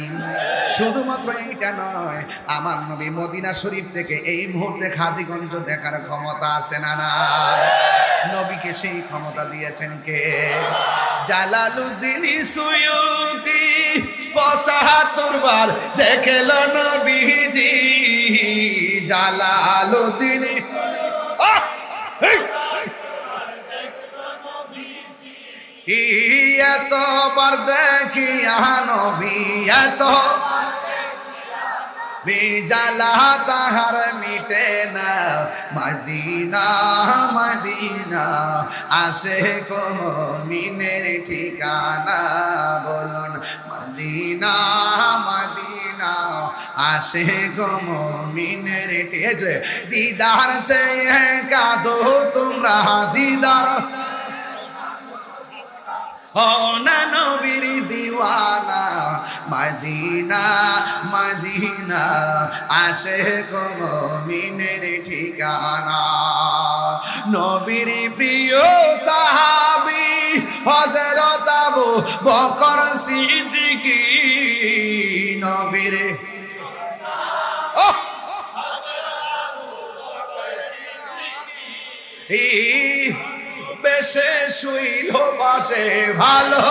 শুধুমাত্র এইটা নয়, আমার নবী মদিনা শরীফ থেকে এই মুহূর্তে হাজীগঞ্জ দেখার ক্ষমতা আছে না নাই? নবীকে সেই ক্ষমতা দিয়েছেন কে? জালালউদ্দিন সুয়ুতি ৭৫ বার দেখল নবীজি। জালালউদ্দিন এতবার দেখিয়া নবী, এত জ্বালা তাহার মিটে না। মদিনা মদিনা আসে মুমিনের ঠিকানা, বলুন মদিনা মদিনা আসে মুমিনের ঠিকানা। দিদার চেয়ে কাঁদো তোমরা, দিদার ও না নবীর দিওয়ানা। মদিনা মদিনা আসে মুমিনের ঠিকানা। নবীর প্রিয় সাহাবী হযরত আবু বকর সিদ্দিকী, নবীর বেশে শুইল বাসে ভালো,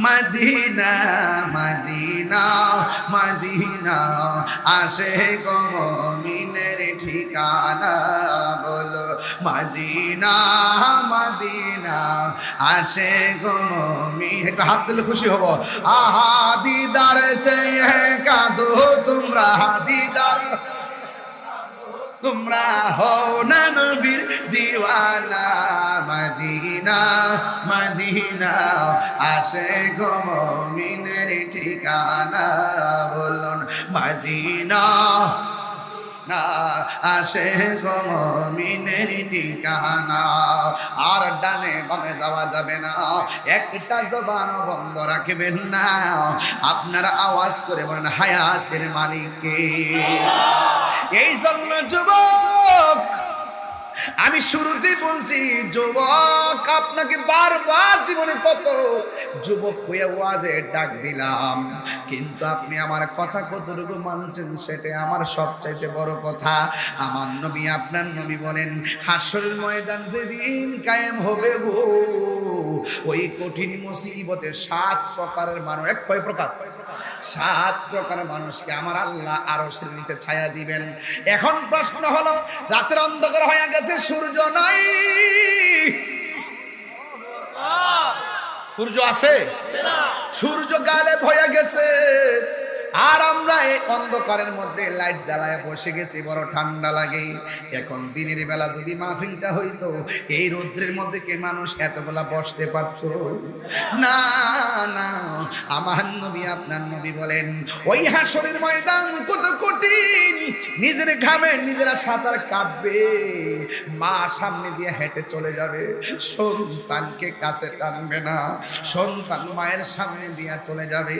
মদিনা মদিনা মদিনা আসে মুমিনের ঠিকানা, বলো মদিনা মদিনা আসে মুমিন। একটু হাত দিলে খুশি হব। আহা দিদার চেয়ে কাঁদো তোমরা, দিদার তোমরা হও না নবীর দিওয়ানা। মদিনা মদিনা আসে মুমিনের ঠিকানা, বলুন মদিনা না আসে মুমিনের ঠিকানা। আর ডানে বামে যাওয়া যাবে না, একটা জবান বন্ধ রাখবেন না। আপনারা আওয়াজ করে বলেন হায়াতের মালিক কে? এই জন্য যুবক, আমি শুরুতেই বলছি যুবক, আপনাকে বারবার জীবনে কত যুবক হয়ে ওয়াজে ডাক দিলাম, কিন্তু আপনি আমার কথা কতটুকু মানছেন সেটা আমার সবচাইতে বড় কথা। আমার নবী, আপনার নবী বলেন হাসরের ময়দান যেদিন কায়েম হবে গো, ওই কঠিন মুসিবতের ৭ প্রকারের মানুষ, কয় প্রকার? ৭ প্রকার মানুষকে আমার আল্লাহ আরশের নিচে ছায়া দিবেন। এখন প্রশ্ন হলো, রাতের অন্ধকার হয়ে গেছে, সূর্য নাই, সূর্য আছে? সূর্য গায়েব হয়ে গেছে, আর আমরা এই অন্ধকারের মধ্যে লাইট জ্বালায় বসে গেছি, বড় ঠান্ডা লাগে। এখন দিনের বেলা যদি মাহফিলটা হইতো, এই রৌদ্রের মধ্যে কে মানুষ এতগুলা বসতে পারতো? না না, আমার নবী, আপনার নবী বলেন ওই হাসরের ময়দান কত কঠিন, নিজের ঘামে নিজেরা সাঁতার কাটবে, মা সামনে দিয়ে হেঁটে চলে যাবে, সন্তানকে কাছে টানবে না, সন্তান মায়ের সামনে দিয়ে চলে যাবে,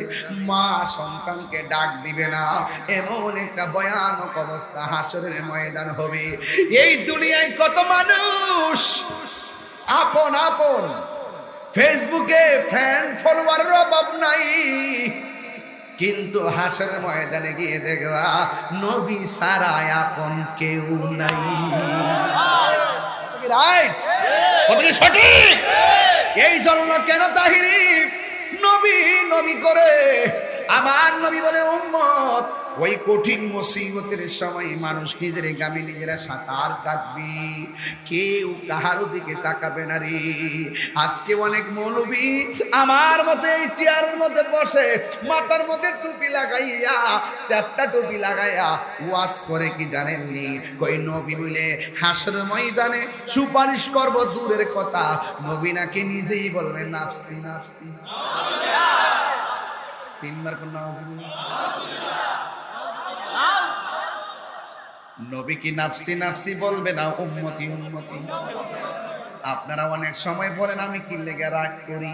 মা সন্তানকে ডাক দিবে না। এমন একটা ভয়ানক অবস্থা হাসরের ময়দান হবে। এই দুনিয়ায় কত মানুষ আপন আপন, ফেসবুকে ফ্যান ফলোয়ারের অভাব নাই, কিন্তু হাসরের ময়দানে গিয়ে দেখবা নবী ছাড়া আপন কেউ নাই। রাইট? সঠিক? এই জন্য কেন তাহিরি নবী নবী করে আমার নবী বলে উম্মত, ওই কঠিন মুসিবতের সময় মানুষ নিজের গামে নিজেরা সাঁতার কাটবি, কেউ কাহারও দিকে তাকাবে না রে। আজকে অনেক মৌলবী আমার মতো এই চেয়ারের মধ্যে বসে, মাথার মধ্যে টুপি লাগাইয়া, চ্যাপটা টুপি লাগাইয়া ওয়াজ করে কি জানেননি? কই নবী বলে হাসর ময়দানে সুপারিশ করব দূরের কথা, নবী নাকি নিজেই বলবেন নাফসি নাফসি। 3 বার কোন নবী কি নাফসি নাফসি বলবে না উম্মতি উম্মতি? আপনারা অনেক সময় বলেন আমি কি লেগে রাগ করি।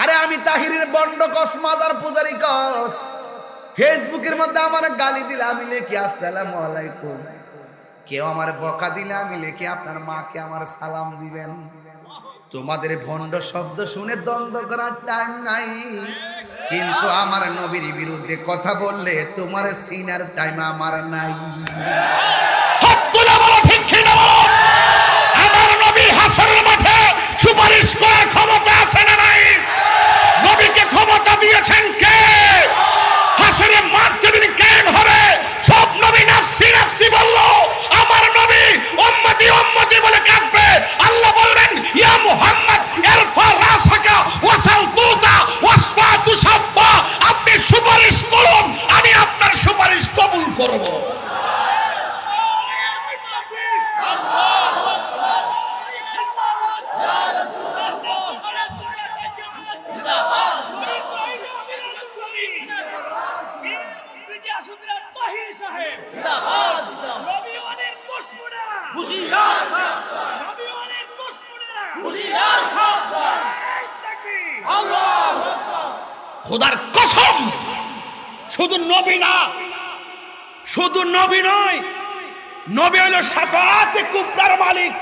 আরে আমি তাহিরের বন্ড কস, মাজার পূজারি কস, ফেসবুকের মধ্যে আমার গালি দিলে আমি লিখি আসসালামু আলাইকুম, কেউ আমার বকা দিলে আমি লিখি আপনার মাকে আমার সালাম দিবেন। তোমাদের ভণ্ড শব্দ শুনে দ্বন্দ্ব করার টাইম নাই, কিন্তু আমার নবীর বিরুদ্ধে কথা বললে তোমার সিনার টাইম আমার নাই। আমার নবীর হাসরের মাঠে সুপারিশ করার ক্ষমতা আছে না নাই? নবীকে ক্ষমতা দিয়েছেন কে? হাসরের মাঠ যেদিন কায়েম হবে, সব নবী নাফসি নাফসি বলল, আমার নবী উম্মতি উম্মতি বলে কাঁদবে। আল্লাহ বলবেন, ইয়া মুহাম্মদ ইরফা রাসাকা ওয়াসাল তুতা ওয়াসফা তুশাফা, আপনি সুপারিশ করুন, আমি আপনার সুপারিশ কবুল করব। খোদার কসম, শুধু নবী না, শুধু নবী নয়, নবী হলো শাফাআতে কুবরার মালিক।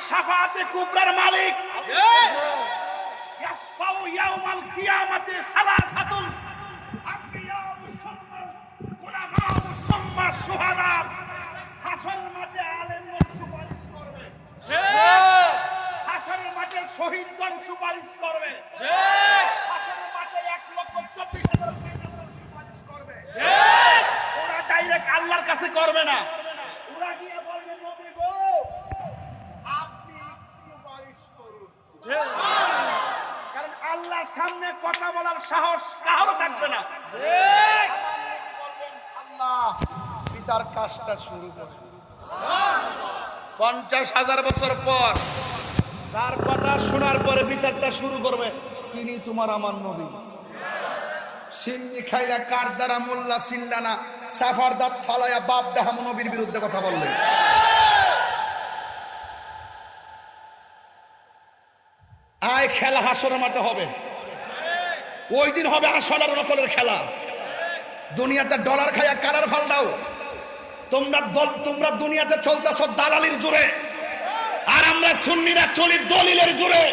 শাফাআতে কুবরার মালিক। ইয়াসফাউ ইয়াউমাল কিয়ামাতি সালাসাতুল আম্বিয়া মুসাম্মাল উলামা মুসাম্মা শুহাদা। হাসরের মাঠে আলেমগণ সুপারিশ করবে, হাসরের মাঠে শহীদগণ সুপারিশ করবে, হাসরের মাঠে 1,24,000 পয়গম্বর সুপারিশ করবে। ওরা ডাইরেক্ট আল্লাহর কাছে করবে না, ওরা গিয়ে বলবে, নবী গো আপনি সুপারিশ করুন। কারণ আল্লাহর সামনে কথা বলার সাহস কারো থাকবে না। আল্লাহ বিচার কাজটা শুরু করুন। 50,000 বছর পর যার কথা শোনার পরে বিচারটা শুরু করবে, তিনি তোমার আমার নবী। সিন্নি খাইলা কার দ্বারা মোল্লা সিন্দানা সাফার দাঁত ফালাইয়া বাপ ডাহাম নবীর বিরুদ্ধে কথা বললে। আয় খেলা হাসরের মাঠে হবে, ওই দিন হবে আসলের নকলের খেলা। দুনিয়াতে ডলার খাইয়া কালার ফালদাও, তোমরা দুনিয়াতে চলতেছ দালালির জোরে, আর আমরা সুন্নিরা চলি দলিলের জোরে।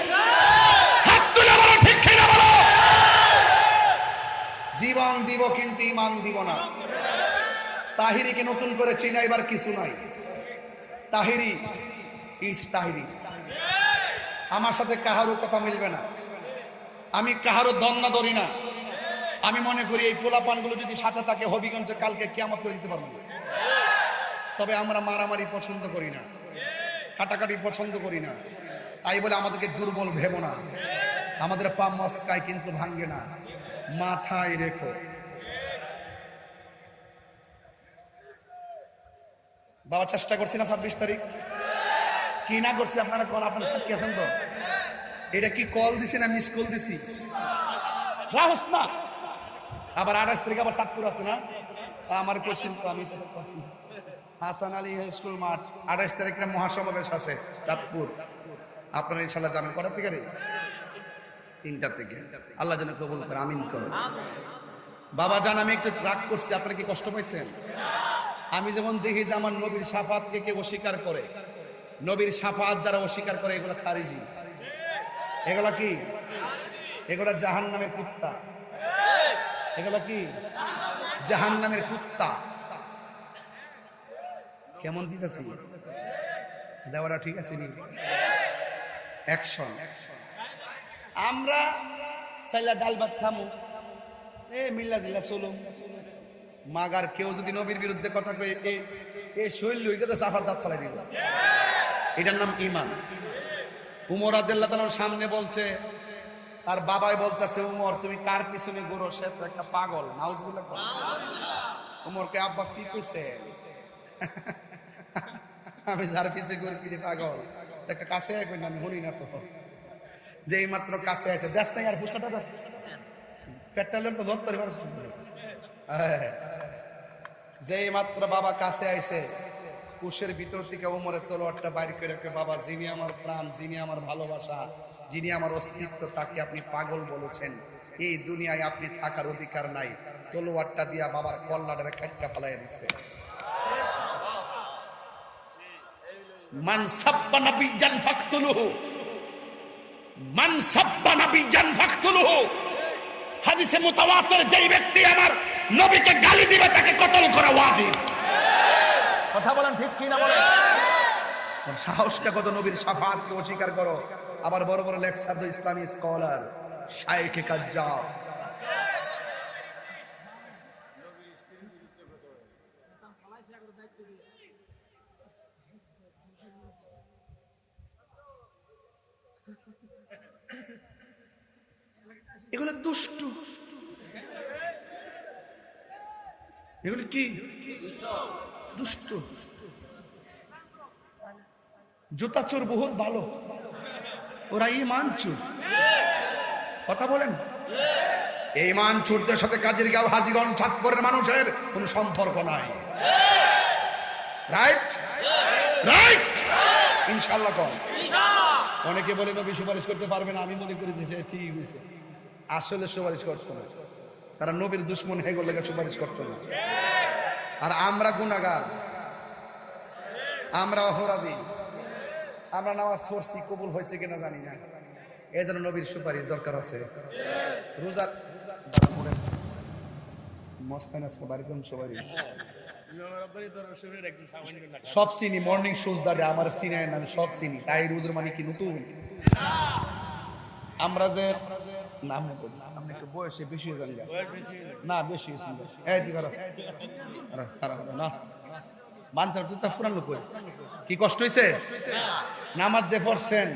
হাত তুলে বলো ঠিক কিনা বলো। জীবন দিব কিন্তু ঈমান দিব না। তাহিরিকে নতুন করে চিনাইবার কিছু নাই। তাহিরি ইস তাহিরি। আমার সাথে কাহারও কথা মিলবে না, আমি কাহারও দন্না ধরি না। আমি মনে করি এই পোলাপানগুলো যদি সাথে থাকে হবিগঞ্জে কালকে কিয়ামত করে দিতে পারবো। তবে আমরা মারামারি পছন্দ করি না, কাটাকাটি পছন্দ করি না, তাই বলে আমাদেরকে দুর্বল ভেবো না। আমাদের পা মস্কায় কিন্তু ভাঙ্গে না, মাথায় রেখো। বাবা চেষ্টা করছি না 26 তারিখ কি না করছি আপনারা কল, আপনারা সাক্ষী আছেন তো? এটা কি কল দিছি না মিস কল দিছি? রাহস না। আবার 28 তারিখ আবার চাঁদপুর আছে না, আমার কোশ্চিন তো আমি হাসান আলী স্কুল মাঠ 28 তারিখে মহাসমাবেশ আছে চাঁদপুর। আপনারা ইনশাল্লাহ যাবেন। কটার থেকে রে? 3টা থেকে। আল্লাহ যেন কবুল করে, আমিন করো। বাবা জান আমি একটু রাগ করছি, আপনারা কি কষ্ট পাইছেন? আমি যেমন দেখি যে আমার নবীর শাফাতকে কে অস্বীকার করে, নবীর শাফাত যারা অস্বীকার করে এগুলো খারিজি, এগুলা কি? এগুলা জাহান্নামের কুত্তা। এগুলা কি? জাহান্নামের কুত্তা। কেমন দিতেছি দেওয়াটা ঠিক আছে নি? অ্যাকশন। আমরা চাইলা ডাল ভাত খামু, মিল্লা জিল্লা চলুম, মাগার কেউ যদি নবীর বিরুদ্ধে কথা কয়ে এই শৈল সাফার দাঁত ফেলাই দিব। এটার নাম ঈমান। উমর রাদিয়াল্লাহু তাআলার সামনে বলছে, তার বাবাই বলতেছে, উমর তুমি কার পিছনে ঘুরো, সে তো একটা পাগল। নাউজুবিল্লাহ। উমরকে আব্বা কি কইছে? আমি যার পিছে ঘুরি তিনি পাগল। একটা কাছে কই না, আমি শুনি না তো। যেই মাত্র কাছে আছে দেশ নাই আর ফুসকাটা দেশ পেট্রোলের তো ধরতে পারছ। যেই মাত্র বাবা কাছে আইছে কোষের ভিতর থেকে ওমরের তলোয়ারটা বাইর করে রাখে, বাবা যিনি আমার প্রাণ, যিনি আমার ভালোবাসা, যিনি আমার অস্তিত্ব, তাকে আপনি পাগল বলেছেন, এই দুনিয়ায় আপনি থাকার অধিকার নাই। তলোয়ারটা দিয়া বাবার কল্লাটারে কাটটা ফেলাই দিছে। মান সাব্বা নাবিয়ান ফাকতুলুহু, মান সাব্বা নাবিয়ান ফাকতুলুহু। হাদিসে মুতাওয়াতির, যেই ব্যক্তি আমার নবীকে গালি দিবে তাকে কতল করা ওয়াজিব। কথা বলেন ঠিক কি না বলেন? সাহসটা কত, নবীর শাফাআতকে অস্বীকার করো। আবার বড় বড় লেকচার দো ইসলামী স্কলার, শায়েখে কাজ্জাব। এগুলো দুষ্টু, এগুলো কি দুষ্টু। জুতা চোর বহুত ভালো, ওরা ইমান চোর। কথা বলেন, এই ইমান চোরদের সাথে কাজের গাঁও হাজিগঞ্জ চাঁদপুরের মানুষের কোনো সম্পর্ক নাই। রাইট রাইট ইনশাআল্লাহ কম। অনেকে বলে নবী সুপারিশ করতে পারবে না, আমি মনে করি যে সে ঠিক হয়েছে, আসলে সুপারিশ করতো না। তারা নবীর দুশ্মন হয়ে গেলে সুপারিশ করতো না। আর আমরা গুনাহগার, আমরা অপরাধী, আমরা নামাজ পড়ছি, কবুল হয়েছে কিনা জানি না, এই জন্য নবীর সুপারিশ দরকার আছে। রোজার মস্তান আছে বাড়িতে সবাই সব চিনি, মর্নিং শুজ দাদা আমার চিনায় না, আমি সব চিনি। তাই রোজার মানে কি নতুন? আমরা যে নাম আপনি একটু বয়সে বেশি হয়ে যান না, বেশি হয়েছেন না বাঞ্চার তুই তা ফুরান লোক কি কষ্ট হয়েছে? নামাজ যে পড়ছেন,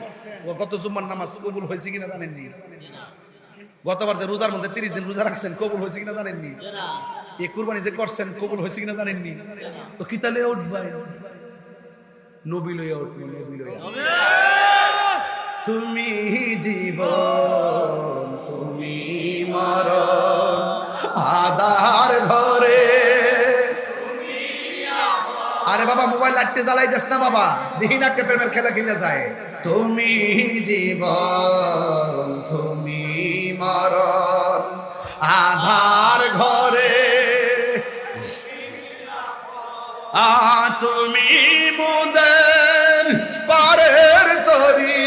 গত জুম্মার নামাজ কবুল হয়েছে কিনা জানেননি? গতবার যে রোজার মধ্যে 30 দিন রোজা রাখছেন, কবুল হয়েছে কিনা জানেননি? এই কুরবানি যে করছেন, কবুল হয়েছে কিনা জানেননি? তো কি তাহলে উঠবাই? নবী লইয়া উঠবে, নবী লইয়া। তুমি জীবন, তুমি মরণ, আধার ঘরে। আরে বাবা মোবাইল লাইটে জ্বালাই দেস না বাবা, দেখি না প্রেমের খেলা খেলে যায়। তুমি জীবন, তুমি মরণ, আধার ঘরে। তুমি মোদের পারের তরি,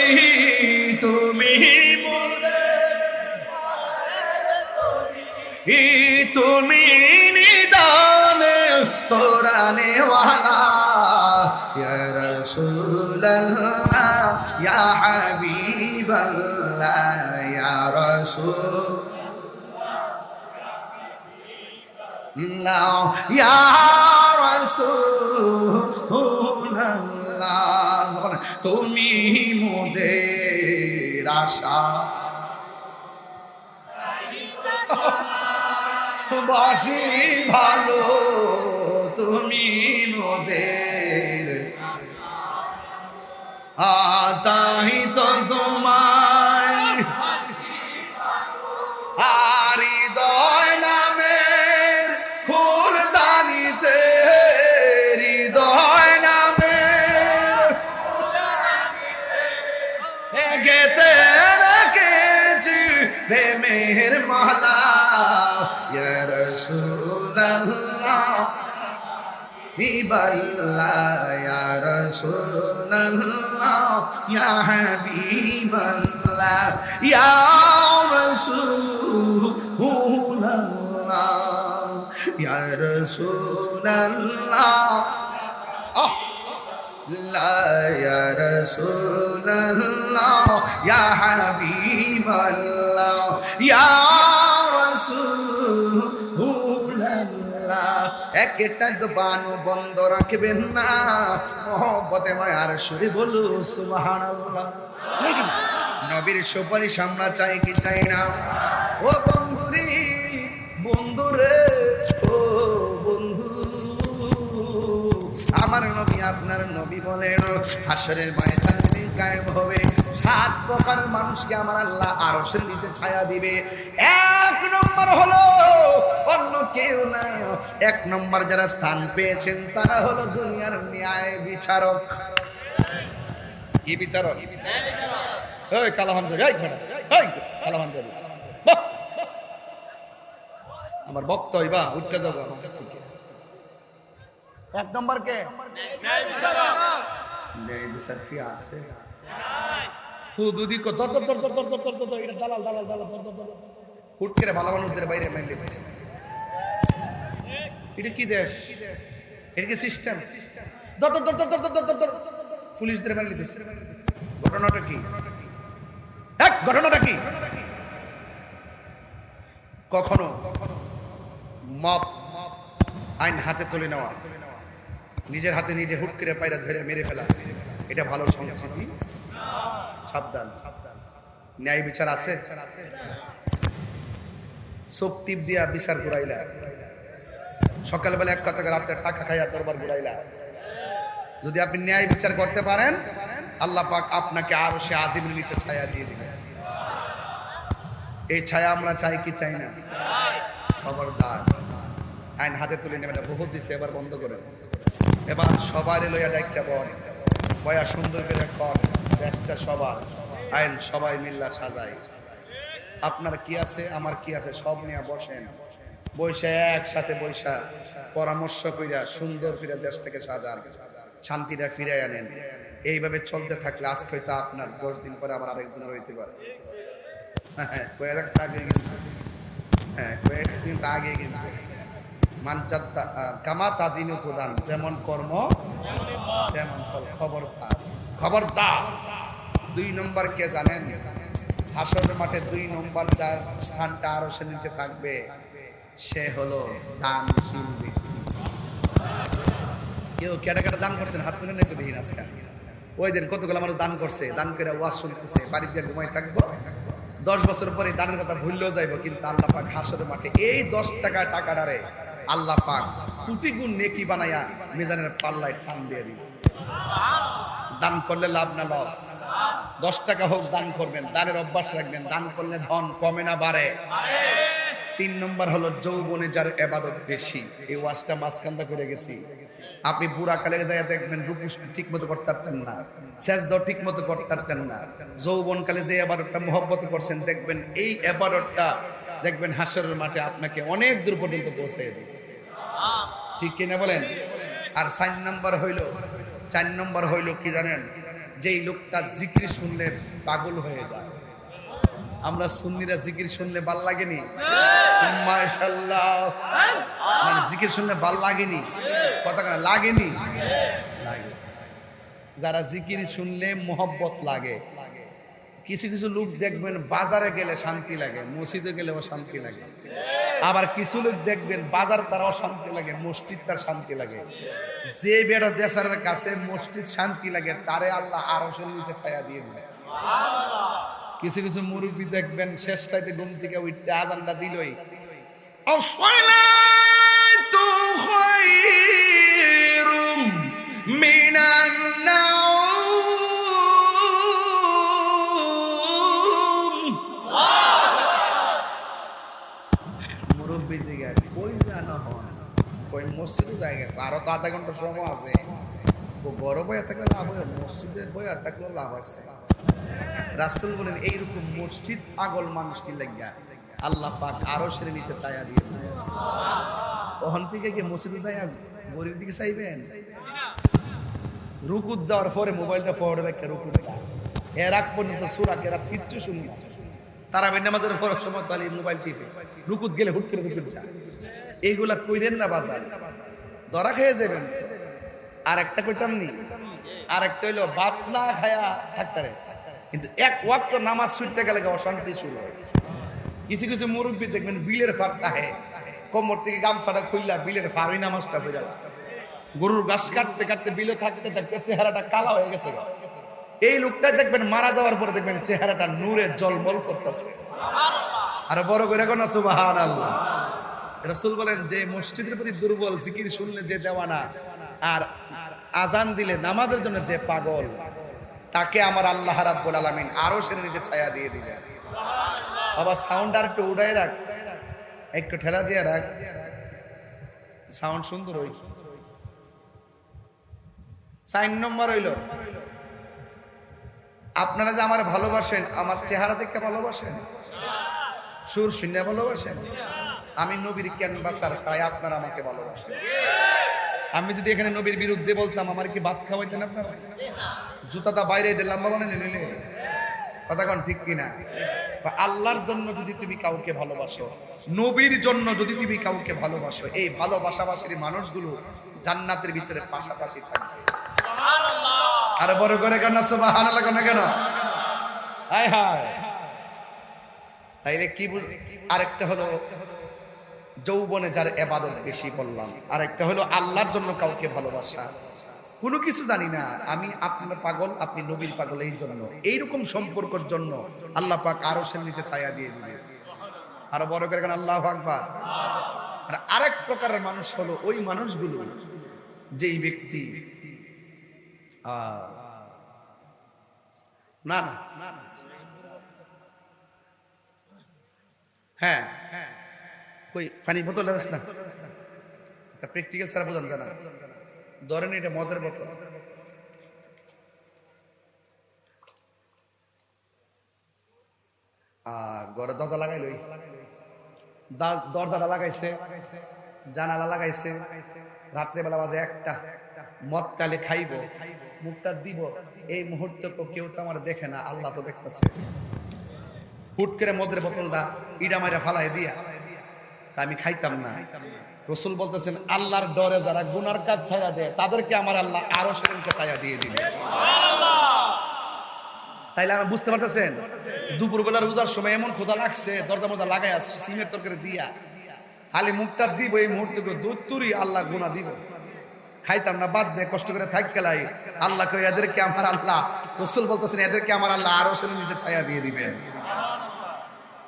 তুমি মোদের পারের তরি, তুমি নিদানে তোরানে ওয়ালা, ইয়া রাসূলুল্লাহ ইয়া হাবিবাল্লাহ ইয়া রাসূলুল্লাহ ইয়া রাসূলুল্লাহ। তুমি মোদের আশা, বাসি ভালো, তুমি মোদের তাই তো তোমায় হৃদয় নামের ফুল দানিতে, হৃদয় নামের গেতে রেখেছি প্রেমের মালা, ইয়া রাসূলুল্লাহ হাবিবাল্লাহ ইয়া রাসূলুল্লাহ ইয়া হাবিবাল্লাহ ইয়া রাসূলুল্লাহ ইয়া রাসূলুল্লাহ লা ইয়া রাসূলুল্লাহ ইয়া হাবিবাল্লাহ ইয়া রাসূলুল্লাহ। একটা জবানও বন্ধ রাখবেন না, মহব্বতে মায়ার সুরে বলো সুবহানাল্লাহ। নবীর সুপারিশ আমরা চাই কি চাই না? ও বন্ধুরে, বন্ধুরে, ও বন্ধু, আমার নবী আপনার নবী বলেন হাসরের ময়দান যেদিন কায়েম হবে, সাত প্রকারের মানুষকে আমার আল্লাহ আরশের নিচে ছায়া দিবে। এক নম্বর হলো অন্য কেউ না, এক নম্বর যারা স্থান পেয়েছেন তারা হলো দুনিয়ার ন্যায় বিচারক। কি বিচারক? এই কালাহানজাবি, এই বেটা, এই কালাহানজাবি, বাহ! আমার বক্ত হইবা উঠতে যাবো আমার থেকে। এক নম্বর কে? ন্যায় বিচার কি আছে? হুদুদি কো দর দর দর দর দর দর দর, এটা দালাল দালাল দালাল দর দর দর, হুট করে ভালো মানুষদের বাইরে মাইলে দিছে। এটা কি দেশ? এটা কি সিস্টেম? দর দর দর দর দর দর দর, পুলিশদের মাইলে দিছে। ঘটনাটা কি? এক ঘটনাটা কি? কখনো মব আইন হাতে তুলে নেওয়া, নিজের হাতে নিজে হুট করে পায়রা ধরে মেরে ফেলা, এটা ভালো সংস্কৃতি? সাবধান। ন্যায় বিচার আছে? চোখ টিপ দিয়া বিচার ঘুরাইলা, সকালবেলা এক কথা রাত্রে টাকা খাইয়া দরবার ঘুরাইলা। যদি আপনি ন্যায় বিচার করতে পারেন, আল্লাহ পাক আপনাকে আরো সে আজিমের নিচে ছায়া দিয়ে দিবেন। এই ছায়া আমরা চাই কি চাই না? খবরদার, আইন হাতে তুলে নেবে, বহুত দিছে, এবার বন্ধ করেন। এবার সবার লইয়া ডাইকা বয়া সুন্দর করে কর, দেশটা সবার, আইন সবাই মিল্লা সাজাই। আপনার কি আছে, আমার কি আছে, সব নিয়ে বসেন, বৈশা একসাথে বৈশা পরামর্শ কইরা সুন্দর করে দেশটাকে সাজান, শান্তিটা ফিরে আনেন। এইভাবে চলতে থাকলে আজকে হয়তো আপনার 10 দিন পরে আবার আরেকজনের হইতে পারে। হ্যাঁ, কয়েক আগে কিন্তু, হ্যাঁ কয়েক কিন্তু আগে কিন্তু মানচাত্তা কামা তাদিন উদান, যেমন কর্ম তেমন ফল। খবরদার, খবরদার। 2 নম্বর কে জানেন? হাসরের মাঠে 2 নম্বর যার স্থানটা আরো সে নিচে থাকবে, সে হলো দানশীল ব্যক্তি। কেউ কেটে কেটে দান করছেন, হাত তুলে নেই দেখি আজকে। ওই দিন কতগুলো মানুষ দান করছে, দান করে ওয়াজ শুনতেছে, বাড়িতে ঘুমাই থাকবো, 10 বছর পরে দানের কথা ভুললেও যাইব, কিন্তু আল্লাহ পাক হাসরের মাঠে এই 10 টাকাটারে আল্লাহ পাক কোটি গুণ নেকি বানায়া মিজানের পাল্লায় টান দিয়ে দিবে। দান করলে লাভ না লস? 10 টাকা হোক দান করবেন, দানের অভ্যাস রাখবেন, দান করলে ধন কমে না বাড়ে। 3 নম্বর হলো যৌবনে যার ইবাদত বেশি। এই ওয়াজটা মাঝখানটা করে গেছি। আপনি বুড়া কালে যাইয়া দেখবেন রুকু ঠিক মতো করতে পারতেন না, সেজদা ঠিক মতো করতে পারতেন না। যৌবন কালে যে ইবাদতটা মহব্বত করছেন, দেখবেন এই ইবাদতটা দেখবেন হাসরের মাঠে আপনাকে অনেক দূর পর্যন্ত পৌঁছায় দেবে। ঠিক কিনা বলেন? আর 4 নম্বর হইল কি জানেন? যেই লোকটা জিকির শুনলে পাগল হয়ে যায়। আমরা সুন্নিরা জিকির শুনলে ভাল লাগেনি? মাশাআল্লাহ, মানে জিকির শুনলে ভাল লাগেনি? কথা কেন লাগেনি? লাগে। যারা জিকির শুনলে মোহব্বত লাগে। কিছু কিছু লোক দেখবেন বাজারে গেলে শান্তি লাগে, মসজিদে গেলেও শান্তি লাগে। আবার কিছু লোক দেখবেন বাজার তারাও শান্তি লাগে, মসজিদ তার শান্তি লাগে। যে বেটা বেচারের কাছে মসজিদ শান্তি লাগে, তারে আল্লাহ আরশের নিচে ছায়া দিয়ে দিবে। কিছু কিছু মুরব্বী দেখবেন শেষ রাতে ঘুম থেকে উঠতে আজানটা দিলই আসসালাতু খায়রুম মিনান নাওম। মুরব্বী জিগা কই জানা হন, কই মসজিদে জায়গা আরো তো আধা ঘন্টা সময় আছে, বড় বইয়া থাকলে লাভ হয়, মসজিদে বইয়া থাকলে লাভ আছে। রাসূল বলেন এইরকম মসজিদ পাগল মানুষটি লাগিয়া আল্লাহ পাক আরশের নিচে ছায়া দিয়েছে। ওখান থেকে কি মসজিদে যাই গরির দিকে চাইবেন? রুকুত যাওয়ার পরে মোবাইলটা ফরওয়ার্ডে রেখে রুকুত যা, এর আগ পর্যন্ত সূরা কেরাত কিচ্ছু শুনি না। তারাবির নামাজের ফরজ সময় তালি মোবাইল টিপে, রুকুত গেলে হুট করে রুকুত যা। এইগুলা কইরেন না, বাজার ধরা খেয়ে যাবেন। আর একটা কইতাম নি, আর একটা হইলো ভাত না খায়া থাকতারে, কিন্তু এক ওয়াক্ত নামাজ ছুটতে গেলে অশান্তি শুরু হয়। কিছু কিছু মুরব্বী দেখবেন বিলের ফার তাহে কোমর থেকে গামছাটা খুললা বিলের ফারই নামাজটা ফিরে, গরুর ঘাস কাটতে কাটতে বিলে থাকতে থাকতে চেহারাটা কালা হয়ে গেছে। এই লোকটা দেখবেন মারা যাওয়ার পরে দেখবেন চেহারাটা নূরে জলমল করতেছে। আর বড় করে এখন সুবহানাল্লাহ। রাসূল বলেন যে মসজিদের প্রতি দুর্বল, জিকির শুনলে যে দেওয়ানা, আর আজান দিলে নামাজের জন্য যে পাগল, তাকে আমার আল্লাহ রাব্বুল আলামিন আরশের নিচে ছায়া দিয়ে দিবেন। বাবা সাউন্ড আর একটু উড়াই রাখ, একটু ঠেলা দিয়ে রাখ, সাউন্ড সুন্দর হই। 4 নম্বর হইল, আপনারা যে আমার ভালোবাসেন, আমার চেহারা দেখে ভালোবাসেন, সুর শুনে ভালোবাসেন, আমি নবীর ক্যানভাসার, তাই আপনারা আমাকে ভালোবাসেন। আমি যদি এখানে নবীর বিরুদ্ধে বলতাম, আমার কি ভাত খাওয়াইতেন আপনারা? জুতাটা বাইরে দিলাম বাবা নিলে কথা কন ঠিক কিনা? আল্লাহর জন্য যদি তুমি কাউকে ভালোবাসো, নবীর জন্য যদি তুমি কাউকে ভালোবাসো, এই ভালোবাসাবাসীর মানুষগুলো জান্নাতের ভিতরে পাশাপাশি থাকবে। আর বড় করে কেন সুবহানাল্লাহ কেন? হায় হায়। তাইলে কি আরেকটা হলো যৌবনে যার ইবাদত বেশি করলাম, আরেকটা হলো আল্লাহর জন্য কাউকে ভালোবাসা। কোনো কিছু জানি না, আমি আপনার পাগল, আপনি নবীর পাগল, এই জন্য এইরকম সম্পর্কের জন্য আল্লাহ পাক আরশের নিচে ছায়া দিয়ে দিবে। আরো বড় করে কেন আল্লাহু আকবার। আর আরেক প্রকারের মানুষ হলো ওই মানুষগুলো যেই ব্যক্তি না না হ্যাঁ কই পানি বোতল আছে না, তা প্র্যাকটিক্যাল ছাড়া বোঝান জানা, ধরেন এটা মদের বোতল, ঘরে দরজা লাগাইলই, দরজাটা লাগাইছে, জানালা লাগাইছে, রাত্রেবেলা বাজে 1টা, মদ কালে খাইব, মুখটা দিব, এই মুহূর্তে কেউ তো আমার দেখে না, আল্লাহ তো দেখতেছে। হুট করে মদের বোতলটা ইডা মাইরা ফালাই দিয়া আমি খাইতাম না। রাসূল বলতেছেন আল্লাহর ডরে যারা গুনার কাজ ছায়া দেয়, তাদেরকে আমার আল্লাহ আরশের নিচে ছায়া দিয়ে দিবে। তাইলে আমি বুঝতে পারতেছেন, দুপুরবেলা রোজার সময় এমন ক্ষুধা লাগছে, দরজা মজা লাগাই সিমের তরকারি দিয়া খালি মুখটা দিব, এই মুহূর্তে দুধ তুরি আল্লাহ গুনাহ দিব। খাইতাম না, বাদ দে, কষ্ট করে থাক গেলাই। আল্লাহ কই এদেরকে আমার আল্লাহ, রাসূল বলতেছেন এদেরকে আমার আল্লাহ আরশের নিচে ছায়া দিয়ে দিবেন।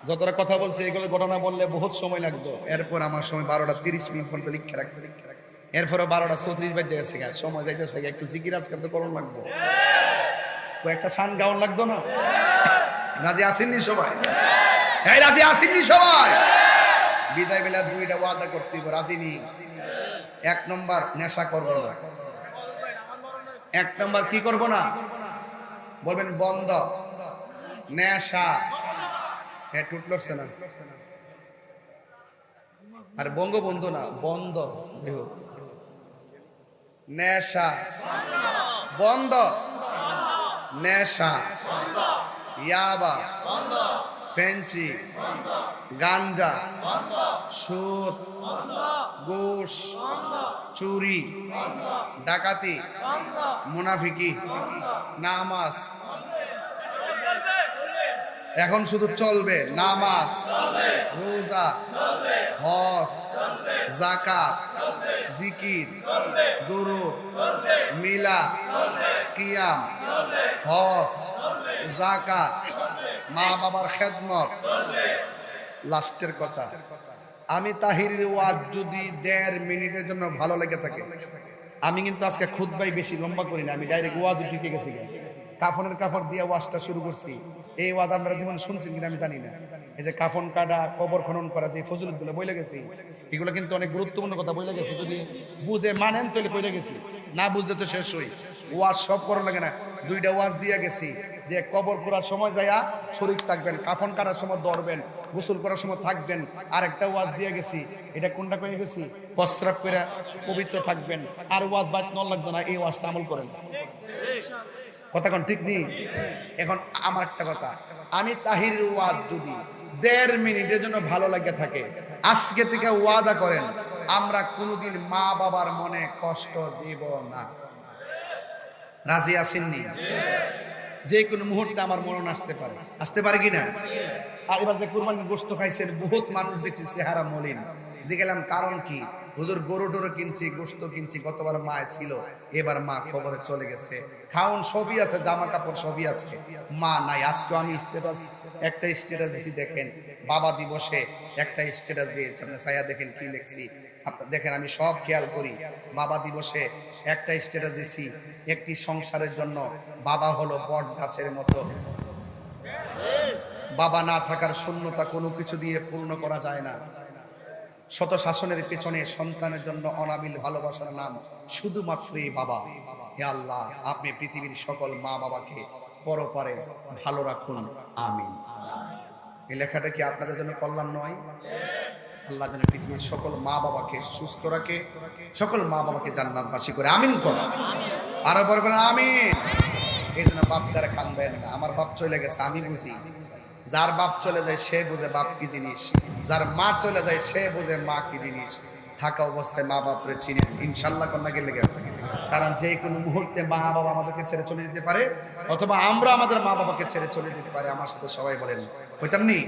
যতটা কথা বলছে এগুলো ঘটনা বললে বহুত সময় লাগতো। এরপর আমার সময় 12টা 30 মিনিট পর্যন্ত লিখে রাখছি, এরপরও 12টা 34 বাজে গেছে, সময় যাইতেছে, একটু জিকির আজকাল তো করণ লাগবো, একটা শান গাউন লাগতো না। রাজি আসেননি সবাই? এই রাজি আসেননি সবাই? বিদায় বেলা 2টা ওয়াদা করতে হবে, রাজিনি? 1 নম্বর নেশা করবো না। 1 নম্বর কি করবো না বলবেন? বন্ধ নেশা। হ্যাঁ টুট লড়ছে না, আর বঙ্গবন্ধু না, বন্ধ নেশা, বন্ধ নেশা, ইয়াবা, ফেঞ্চি, গাঞ্জা, সুদ, ঘুষ, চুরি, ডাকাতি, মুনাফিকি, নামাজ। এখন শুধু চলবে নামাজ, রোজা, হজ, যাকাত, জিকির, দুরূদ, মিলাদ, কিয়াম, হজ, যাকাত, মা বাবার খেদমত। লাস্টের কথা, আমি তাহিরের ওয়াজ যদি 1.5 মিনিটের জন্য ভালো লেগে থাকে, আমি কিন্তু আজকে খুতবাই বেশি লম্বা করি না, আমি ডাইরেক্ট ওয়াজে ঢুকে গেছি। কাফনের কাপড় দিয়ে ওয়াজটা শুরু করছি। এই ওয়াজ আমরা জীবন শুনছেন কিনা আমি জানি না। এই যে কাফন কাটা, কবর খনন করা, যে ফজিলতগুলো বলে গেছি, এগুলো কিন্তু অনেক গুরুত্বপূর্ণ কথা বলে গেছি। যদি বুঝে মানেন তাহলে কইলে গেছি, না বুঝলে তো শেষ হই। ওয়াজ সব করা লাগে না, 2টা ওয়াজ দিয়ে গেছি যে কবর করার সময় যাইয়া শরীক থাকবেন, কাফন কাটার সময় ধরবেন, গোসল করার সময় থাকবেন। আরেকটা ওয়াজ দিয়ে গেছি, এটা কোনটা কয়ে গেছি? প্রস্রাব করে পবিত্র থাকবেন। আর ওয়াজ বাদ নল লাগবে না, এই ওয়াজটা আমল করেন। কথা কোন ঠিক নেই? এখন আমার একটা কথা, আমি তাহিরের ওয়াজ যদি 1.5 মিনিটের জন্য ভালো লাগে থাকে, আজকে থেকে ওয়াদা করেন আমরা কোনোদিন মা বাবার মনে কষ্ট দেব না। রাজি আসেননি? যে কোনো মুহূর্তে আমার মরণ আসতে পারে কিনা? আর এবার যে কুরবানির গোশত খাইছেন, বহুত মানুষ দেখছি চেহারা মলিন। যে গেলাম কারণ কি? হুজুর গরু টরু কিনছি, গোশত কিনছি, গতবার মা ছিল, এবার মা কবরে চলে গেছে। খাওন সবই আছে, জামা কাপড় সবই আছে, মা নাই। আজকে আমি একটা স্ট্যাটাস দিয়েছি, দেখেন বাবা দিবসে একটা স্ট্যাটাস দিয়েছি, আপনি ছায়া দেখেন কি লিখছি। আপনারা দেখেন, আমি সব খেয়াল করি। বাবা দিবসে একটা স্ট্যাটাস দিয়েছি, একটি সংসারের জন্য বাবা হলো বট গাছের মতো, বাবা না থাকার শূন্যতা কোনো কিছু দিয়ে পূর্ণ করা যায় না। শত শাসনের পেছনে সন্তানের জন্য অনাবিল ভালোবাসার নাম শুধুমাত্রই বাবা। হে আল্লাহ, আপনি পৃথিবীর সকল মা বাবাকে পরপারে ভালো রাখুন, আমিন। এই লেখাটা কি আপনাদের জন্য কল্যাণ নয়? আল্লাহ যেন পৃথিবীর সকল মা বাবাকে সুস্থ রাখে, সকল মা বাবাকে জান্নাতবাসী করে আমিন করো। আরো বড় করে আমিন। এই জন্য বাপ দ্বারা কান্দেন না। আমার বাপ চলে গেছে, আমি বুঝি। যার বাপ চলে যায় সে বুঝে বাপ কি জিনিস, যার মা চলে যায় সে বুঝে মা কি জিনিস। থাকা অবস্থায় মা বাপরে চিনেন ইনশাল্লাহ, কন্যা গেলে গেছে। কারণ যে কোনো মুহূর্তে মা বাবা আমাদেরকে ছেড়ে চলে যেতে পারে, অথবা আমরা আমাদের মা বাবাকে ছেড়ে চলে যেতে পারে। আমার সাথে সবাই বলেন, হইতাম নি?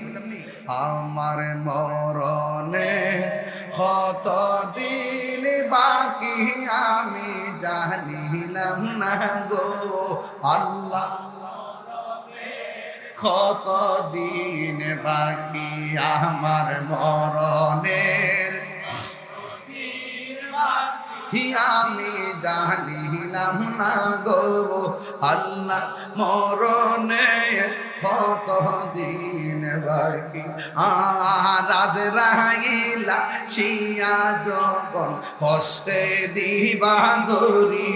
আমার মরণে কত দিন বাকি আমি জানিলাম না গো আল্লাহ, কত দিন বাকি আমার মরণের আমি জানিলাম না গো আল্লাহ, মরণের কত দিন বাকি। আজরাইলা শিয়া যখন হস্তে দিবা ধরি,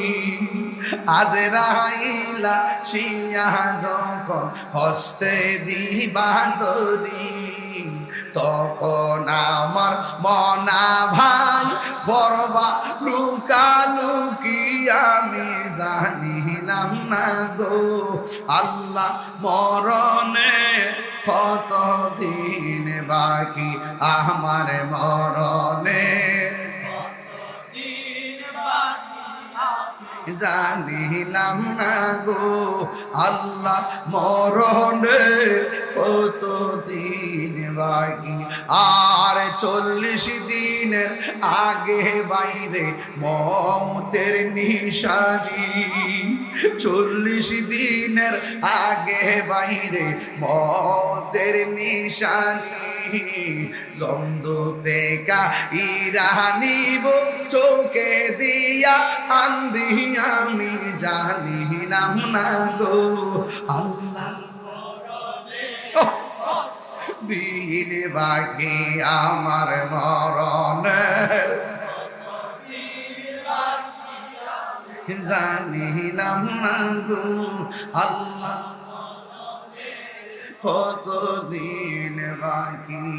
আজরাইলা শিয়া যখন হস্তে দিবা ধরি, তখন আমার মনা ভাই করবা লুকালুকি আমি জানিলাম না গো আল্লাহ, মরণে কত দিন বাকি আমার মরণে জানিলাম না গো আল্লাহ, মরণে কত দিন বাকি। আর 40 দিনের আগে বাইরে মৌতের নিশানি, 40 দিনের আগে বাইরে মৌতের নিশানি, জমদুতে ইরানিব চোখে দিয়া আন্দি আমি জানিলাম না গো আল্লাহ, দিন বাকি আমার মরণের জানিলাম না গো আল্লাহ, কত দিন বাকি।